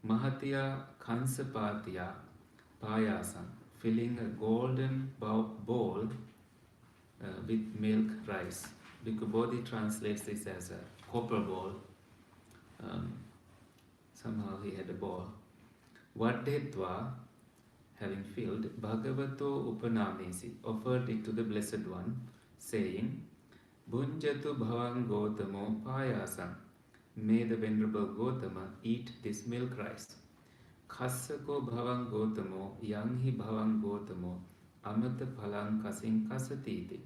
C: Mahatiya Kansapatiya Payasam, filling a golden bowl with milk rice. Bhikkhu Bodhi translates this as a copper bowl. Somehow he had a bowl. Vaddhetva, having filled, Bhagavato Upanamesi, offered it to the Blessed One, saying, Bhunjatu Bhavang Gotamo Payasam, may the Venerable Gotama eat this milk rice. Kassako Bhavang Gotamo, Yanghi Bhavang Gotamo, Amata Phalang Kasing Kasatiti.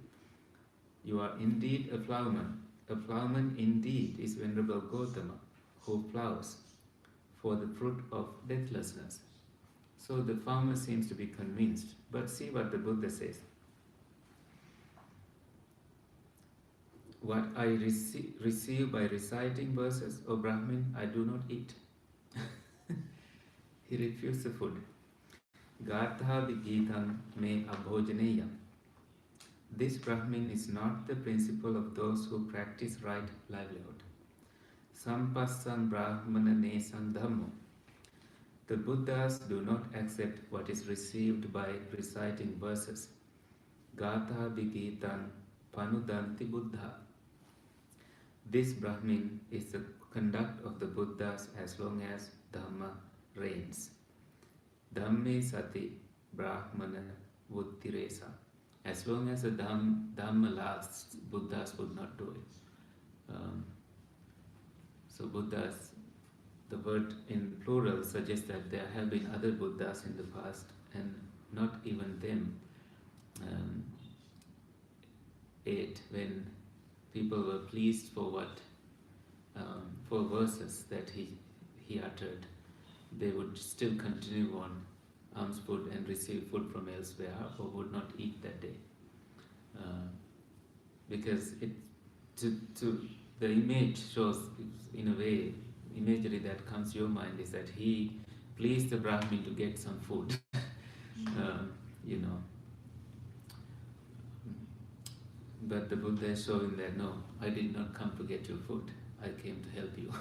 C: You are indeed a ploughman. A ploughman indeed is Venerable Gotama, who ploughs for the fruit of deathlessness. So the farmer seems to be convinced. But see what the Buddha says. What I receive by reciting verses, O Brahmin, I do not eat. He refused the food. Gatha Vigitam me abhojaneyam. This Brahmin is not the principle of those who practice right livelihood. Sampassam Brahmana nesam dhammo. The Buddhas do not accept what is received by reciting verses. Gatha Vigitam panudanti Buddha. This Brahmin is the conduct of the Buddhas as long as Dhamma reigns. Dhamme sati Brahmana vuttiresa. As long as the Dhamma lasts, Buddhas would not do it. So Buddhas, the word in plural suggests that there have been other Buddhas in the past and not even them ate when people were pleased for for verses that he uttered. They would still continue on alms food and receive food from elsewhere, or would not eat that day, because the image shows, in a way, imagery that comes to your mind is that he pleased the Brahmin to get some food, But the Buddha is showing that no, I did not come to get your food. I came to help you.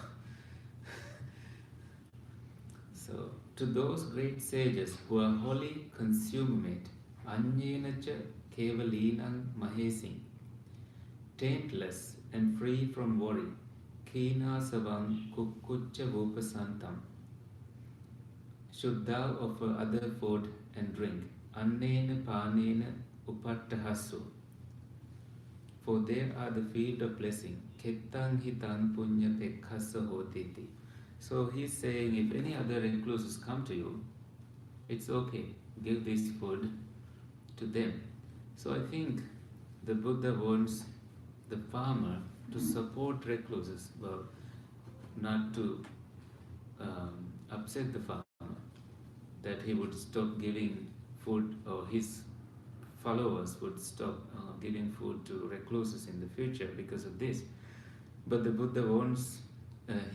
C: So, to those great sages who are wholly consummate, Anyenacha Kevalinang Mahesing, taintless and free from worry, Kina Savang Kukucha Vupasantam, should thou offer other food and drink, Annena Panena Upattahasu, for there are the field of blessing, Kettang Hitang Punya Tekhasa Hotiti. So he's saying, if any other recluses come to you, it's okay, give this food to them. So I think the Buddha wants the farmer to support recluses, well, not to upset the farmer, that he would stop giving food, or his followers would stop giving food to recluses in the future because of this. But the Buddha wants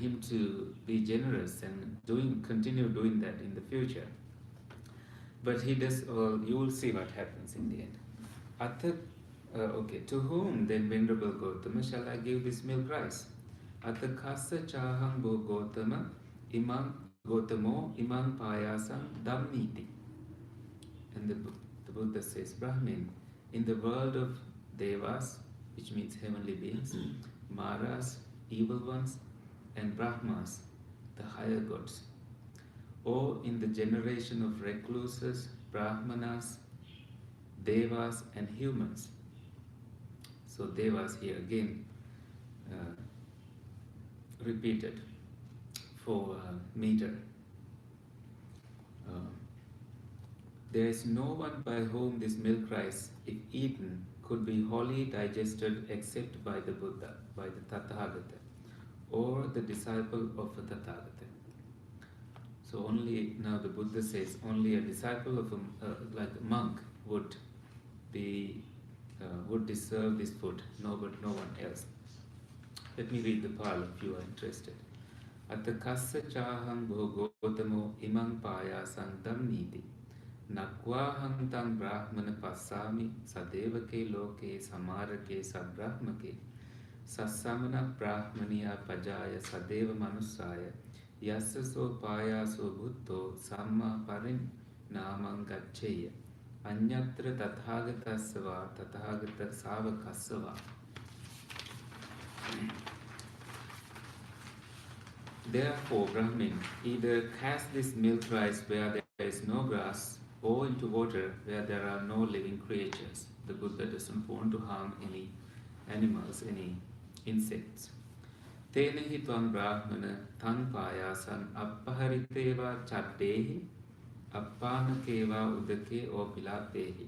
C: him to be generous and continue doing that in the future. But he does, well, you will see what happens in the end. Okay, to whom then, Venerable Gautama, shall I give this milk rice? Atta kassa chaham bo Gautama imang Gautamo imang payasam dhammiti. And the Buddha says, Brahmin, in the world of devas, which means heavenly beings, maras, evil ones, and brahmas, the higher gods, or in the generation of recluses, brahmanas, devas, and humans. So devas here again repeated for meter. There is no one by whom this milk rice, if eaten, could be wholly digested except by the Buddha, by the Tathagata, or the disciple of a Tathagata. So only, now the Buddha says, only a disciple of like a monk would deserve this food, no one else. Let me read the Pali if you are interested. Atta kassa chaham bhogotamo imang payasam dhammiti nakvaham tang brahmana passami sadevake loke samarake sabrahmake sassamana brahmaniya pajaya sadeva manusaya yassaso payaso bhutto samma parin namang gaccheya anyatra tathagatasava tathagata savakasava. Therefore, Brahmin, either cast this milk rice where there is no grass, or into water where there are no living creatures. The Buddha doesn't want to harm any animals, any insects. Tena hi tvam brahmana tang payasan appahariteva chaddehi appanakeva udake or pilapehi.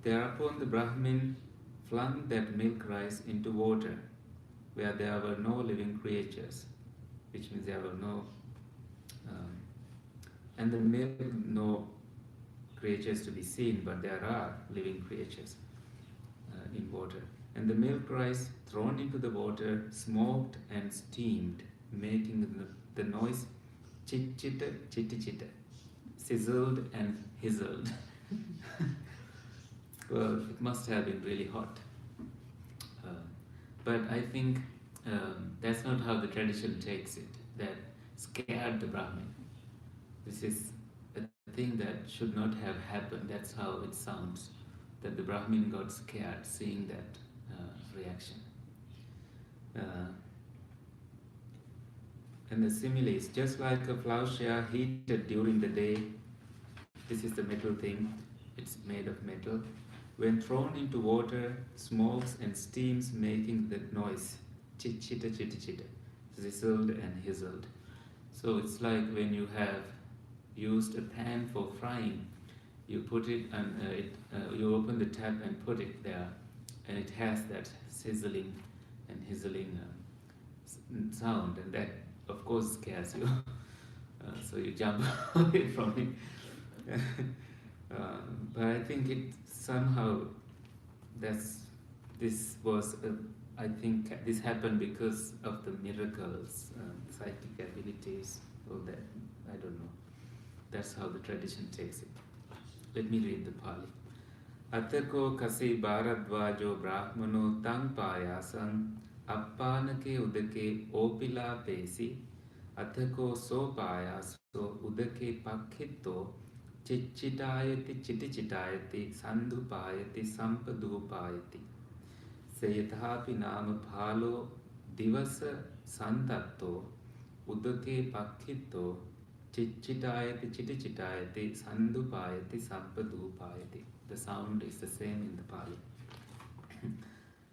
C: Thereupon the Brahmin flung that milk rice into water where there were no living creatures, which means there were no, and the milk, no creatures to be seen, but there are living creatures in water. And the milk rice thrown into the water, smoked and steamed, making the noise chit-chitta, chitti-chitta, sizzled and hizzled. Well, it must have been really hot. But I think that's not how the tradition takes it, that scared the Brahmin. This is a thing that should not have happened. That's how it sounds, that the Brahmin got scared seeing that reaction. And the simile is just like a plowshare heated during the day. This is the metal thing, it's made of metal. When thrown into water, smokes and steams, making that noise, chit-chitta, chitti-chitta, sizzled and hizzled. So it's like when you have used a pan for frying, you put it and you open the tap and put it there, and it has that sizzling and hizzling sound, and that of course scares you. So you jump away from it. But I think it somehow this was I think this happened because of the miracles, psychic abilities, all that. I don't know. That's how the tradition takes it. Let me read the Pali. Atako Kasībhāradvājo brahmano tang pāyasam appanake udake opila pesi atako so payaso udake pakhito chichitayati chitichitayati sandhupayati sampadupayati seyathapi nama phalo divasa santatto udake pakhito chichitayati chitichitayati sandhupayati sampadupayati. The sound is the same in the Pali.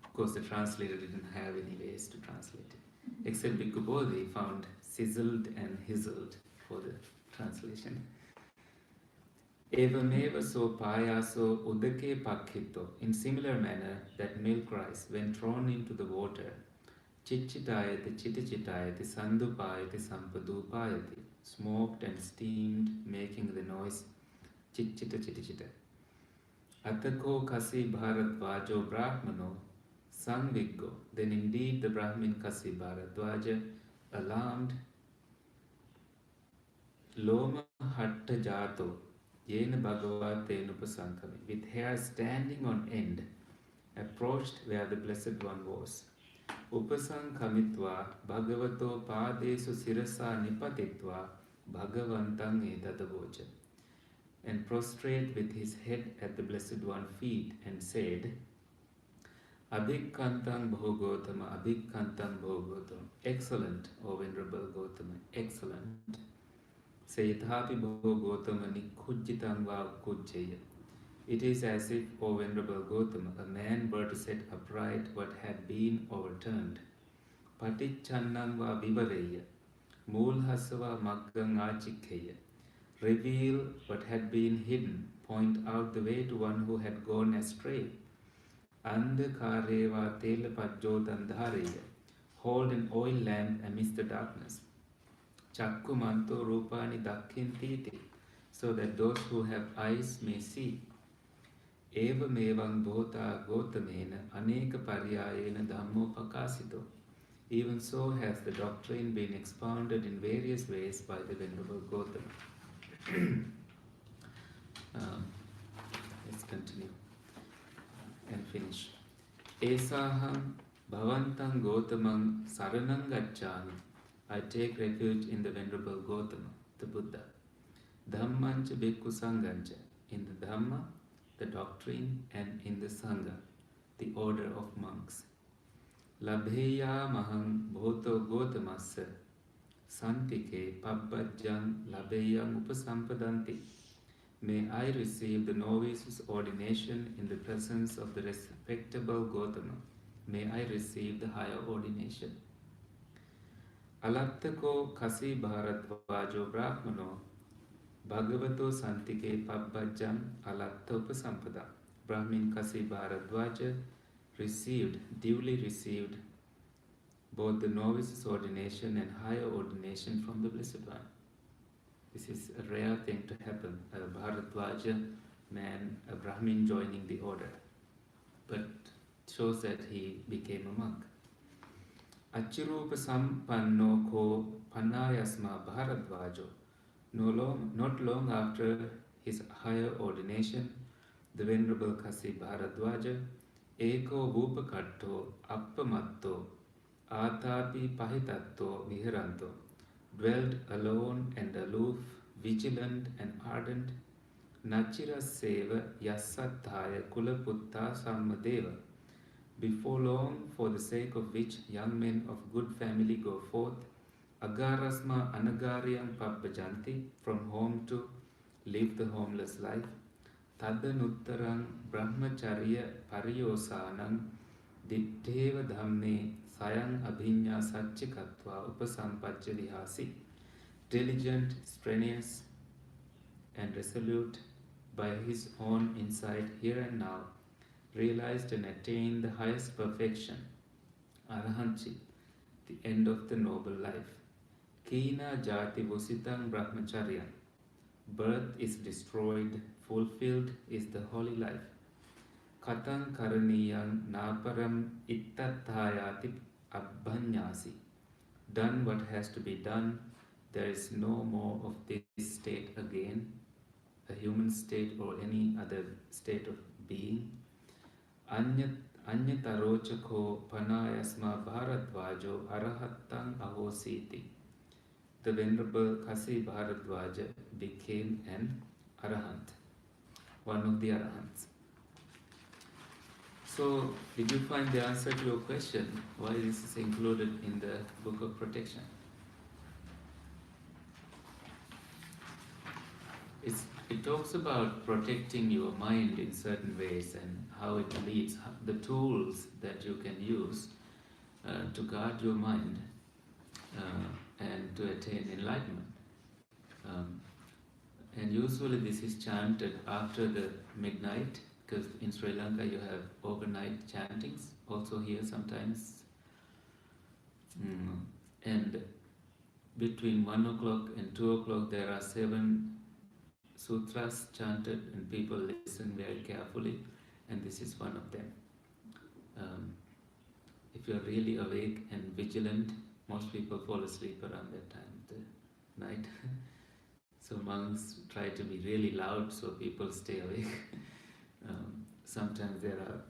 C: Of course, the translator didn't have any ways to translate it, except Bhikkhu Bodhi found sizzled and hizzled for the translation. Evameva so payaso udake pakhito. In similar manner, that milk rice, when thrown into the water, chichitayati chitichitayati sandupayati sampadupayati, smoked and steamed, making the noise chichita chitichita. Atako Kasībhāradvājo brahmano sangviggo. Then indeed the Brahmin Kasībhāradvāja, alarmed, loma hatta jato yena bhagavate nupasankami, with hair standing on end, approached where the Blessed One was. Upasankamitva bhagavato padesu sirasa nipatitva bhagavantang etadavocha, and prostrate with his head at the Blessed One's feet and said, Abhikkantam Bhogotama, Abhikkantam Bhogotama. Excellent, O Venerable Gotama, excellent. Sayathapi Bhogotama Nikujjitam va Kujjaya. It is as if, O Venerable Gotama, a man were to set upright what had been overturned. Patichannam va Vivaveya, Mulhasava Maggang Achikheya. Reveal what had been hidden, point out the way to one who had gone astray. Andhakareva telepajjotandhareya, hold an oil lamp amidst the darkness. Chakkumanto rupani dakkintiti, so that those who have eyes may see. Evamevang bhota gotamena aneka paryayena dhammo pakasito. Even so has the doctrine been expounded in various ways by the Venerable Gotama. Let's continue and finish. Esaham bhavantang gotamang saranang gacchami. I take refuge in the Venerable Gotama, the Buddha. Dhammancha bhikkhu sangancha. In the Dhamma, the doctrine, and in the Sangha, the order of monks. Labheya mahang bhoto gotamassa santike pabbajjang labheyang upasampadanti. May I receive the novice's ordination in the presence of the respectable Gotama. May I receive the higher ordination. Alattako Kasībhāradvājo brahmano bhagavato santike pabbajjam alatta upasampada. Brahmin Kasībhāradvāja duly received both the novice's ordination and higher ordination from the Blessed One. This is a rare thing to happen, a Bhāradvaja man, a Brahmin joining the order, but shows that he became a monk. Achirupa sampanno ko panayasma Bhāradvajo. Not long after his higher ordination, the Venerable Kasībhāradvāja, eko vupakatto appamatto Atapi pahitatto viharanto, dwelt alone and aloof, vigilant and ardent, nachira seva yasathaya kulaputta sammadeva. Before long, for the sake of which young men of good family go forth, agarasma anagaryam pabbhajanti, from home to live the homeless life, tadanuttarang brahmacharya pariyosanang ditteva dhamme sayang abhinya satchikatva upasampajya vihasi. Diligent, strenuous, and resolute by his own insight here and now, realized and attained the highest perfection, arahanchi, the end of the noble life. Kina jati vusitang brahmacharya. Birth is destroyed, fulfilled is the holy life. Katang karaniyang naparam ittathayati abhanyasi. Done what has to be done, there is no more of this state again, a human state or any other state of being. Anyatarochako panayasma Bhāradvajo arahattang ahositi. The Venerable Kasībhāradvāja became an arahant, one of the arahants. So, did you find the answer to your question? Why this is included in the Book of Protection? It talks about protecting your mind in certain ways and how it leads, the tools that you can use to guard your mind and to attain enlightenment. And usually this is chanted after the midnight, because in Sri Lanka you have overnight chantings, also here sometimes. And between 1 o'clock and 2 o'clock there are 7 sutras chanted, and people listen very carefully, and this is one of them. If you are really awake and vigilant, most people fall asleep around that time of the night. So monks try to be really loud so people stay awake. Sometimes there are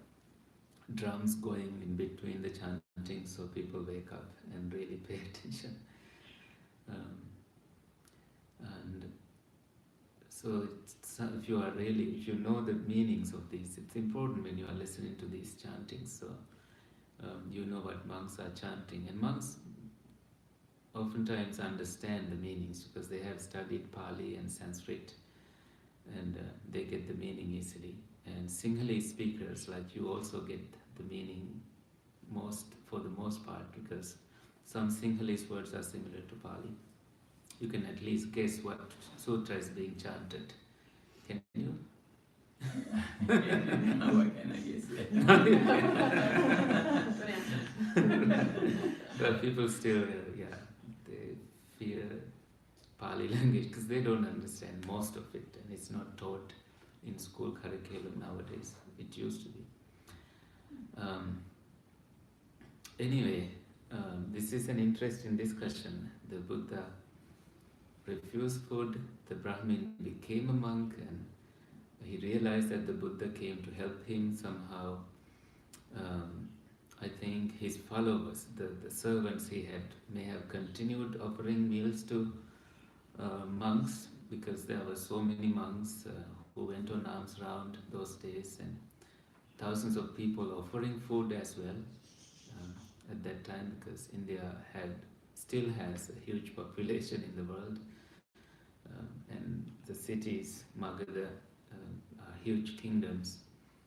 C: drums going in between the chanting, so people wake up and really pay attention. And so if you know the meanings of these, it's important when you are listening to these chantings, so you know what monks are chanting. And monks oftentimes understand the meanings because they have studied Pali and Sanskrit, and they get the meaning easily. And Sinhalese speakers like you also get the meaning for the most part, because some Sinhalese words are similar to Pali. You can at least guess what sutra is being chanted. Can you?
E: How can I guess
C: But people still, they fear Pali language because they don't understand most of it, and it's not taught in school curriculum nowadays. It used to be. Anyway, this is an interesting discussion. The Buddha refused food, the Brahmin became a monk, and he realized that the Buddha came to help him somehow. I think his followers, the servants he had, may have continued offering meals to monks, because there were so many monks who went on alms round those days, and thousands of people offering food as well at that time, because India still has a huge population in the world, and the cities, Magadha, are huge kingdoms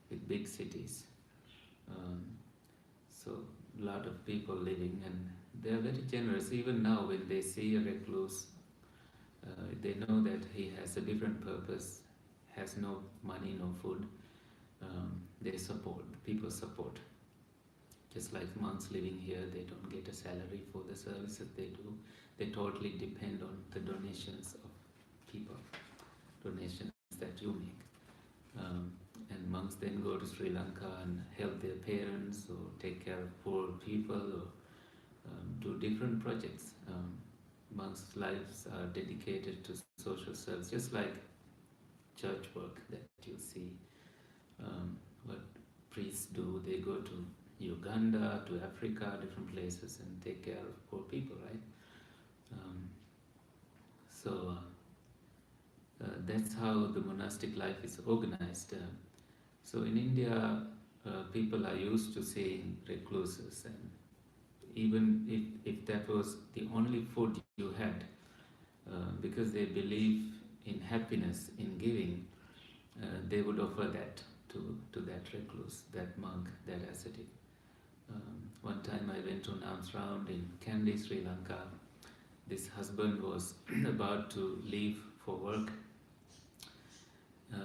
C: with big cities. So a lot of people living, and they are very generous. Even now when they see a recluse, they know that he has a different purpose, has no money, no food. People support. Just like monks living here, they don't get a salary for the services they do. They totally depend on the donations of people, donations that you make. And monks then go to Sri Lanka and help their parents, or take care of poor people, or do different projects. Monks' lives are dedicated to social service, just like church work that you see. What priests do, they go to Uganda, to Africa, different places, and take care of poor people, right? That's how the monastic life is organized. So in India, people are used to seeing recluses, and even if that was the only food you had, because they believe in happiness, in giving, they would offer that to that recluse, that monk, that ascetic. One time I went on alms round in Kandy, Sri Lanka. This husband was about to leave for work.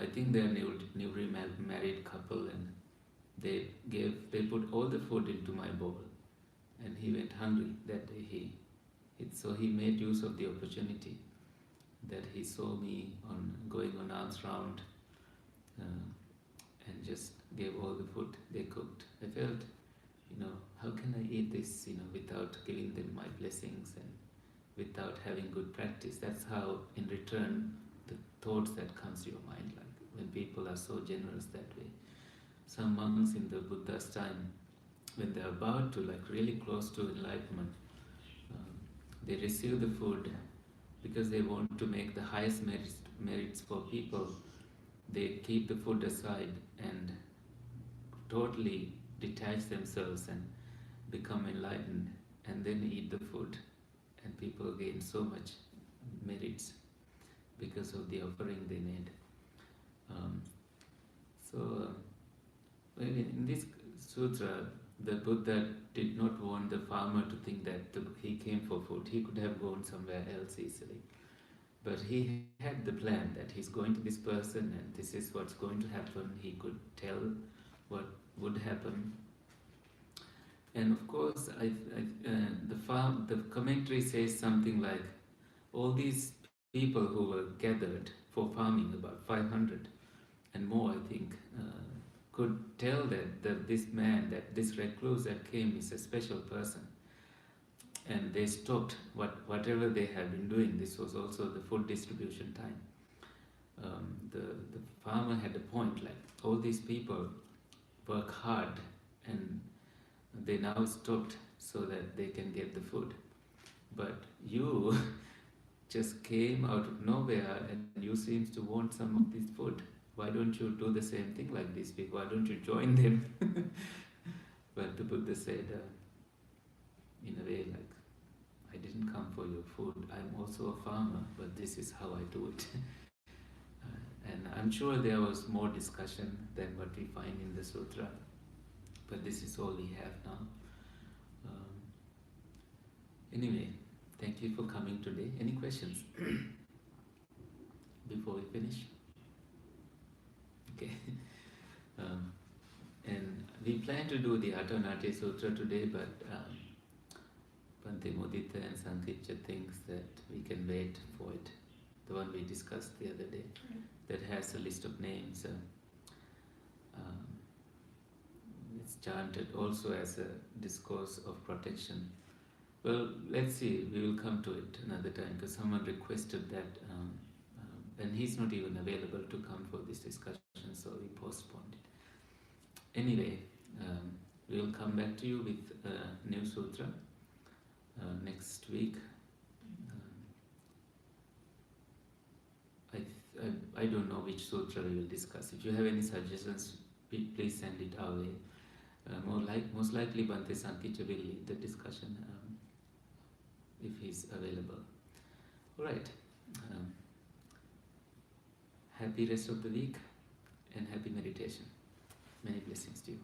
C: I think they're newly married couple, and they put all the food into my bowl, and he went hungry that day. So he made use of the opportunity that he saw me going on alms round, and just gave all the food they cooked. I felt, how can I eat this, without giving them my blessings and without having good practice? That's how, in return, the thoughts that comes to your mind, like when people are so generous that way. Some monks in the Buddha's time, when they're about to, really close to enlightenment, they receive the food because they want to make the highest merits for people. They keep the food aside and totally detach themselves and become enlightened, and then eat the food, and people gain so much merits because of the offering they made. In this sutra, the Buddha did not want the farmer to think that he came for food. He could have gone somewhere else easily. But he had the plan that he's going to this person and this is what's going to happen. He could tell what would happen. And of course, the commentary says something like, all these people who were gathered for farming, about 500 and more, I think, could tell that this man, that this recluse that came is a special person. And they stopped whatever they had been doing. This was also the food distribution time. The farmer had a point, like, all these people work hard and they now stopped so that they can get the food. But you just came out of nowhere and you seem to want some of this food. Why don't you do the same thing like these people? Why don't you join them? But the Buddha said, in a way, like, I didn't come for your food. I'm also a farmer, but this is how I do it. And I'm sure there was more discussion than what we find in the sutra, but this is all we have now. Anyway, thank you for coming today. Any questions before we finish? Okay. And we plan to do the Attanate Sutra today, but Bhante Mudita and Sankitya thinks that we can wait for it. The one we discussed the other day, that has a list of names. It's chanted also as a discourse of protection. Well, let's see, we will come to it another time, because someone requested that, and he's not even available to come for this discussion, so we postponed it. Anyway, we will come back to you with a new sutra next week. I don't know which sutra we will discuss. If you have any suggestions, please send it our way. Most likely Bhante Sankitya will lead the discussion if he's available. Alright. Happy rest of the week and happy meditation. Many blessings to you.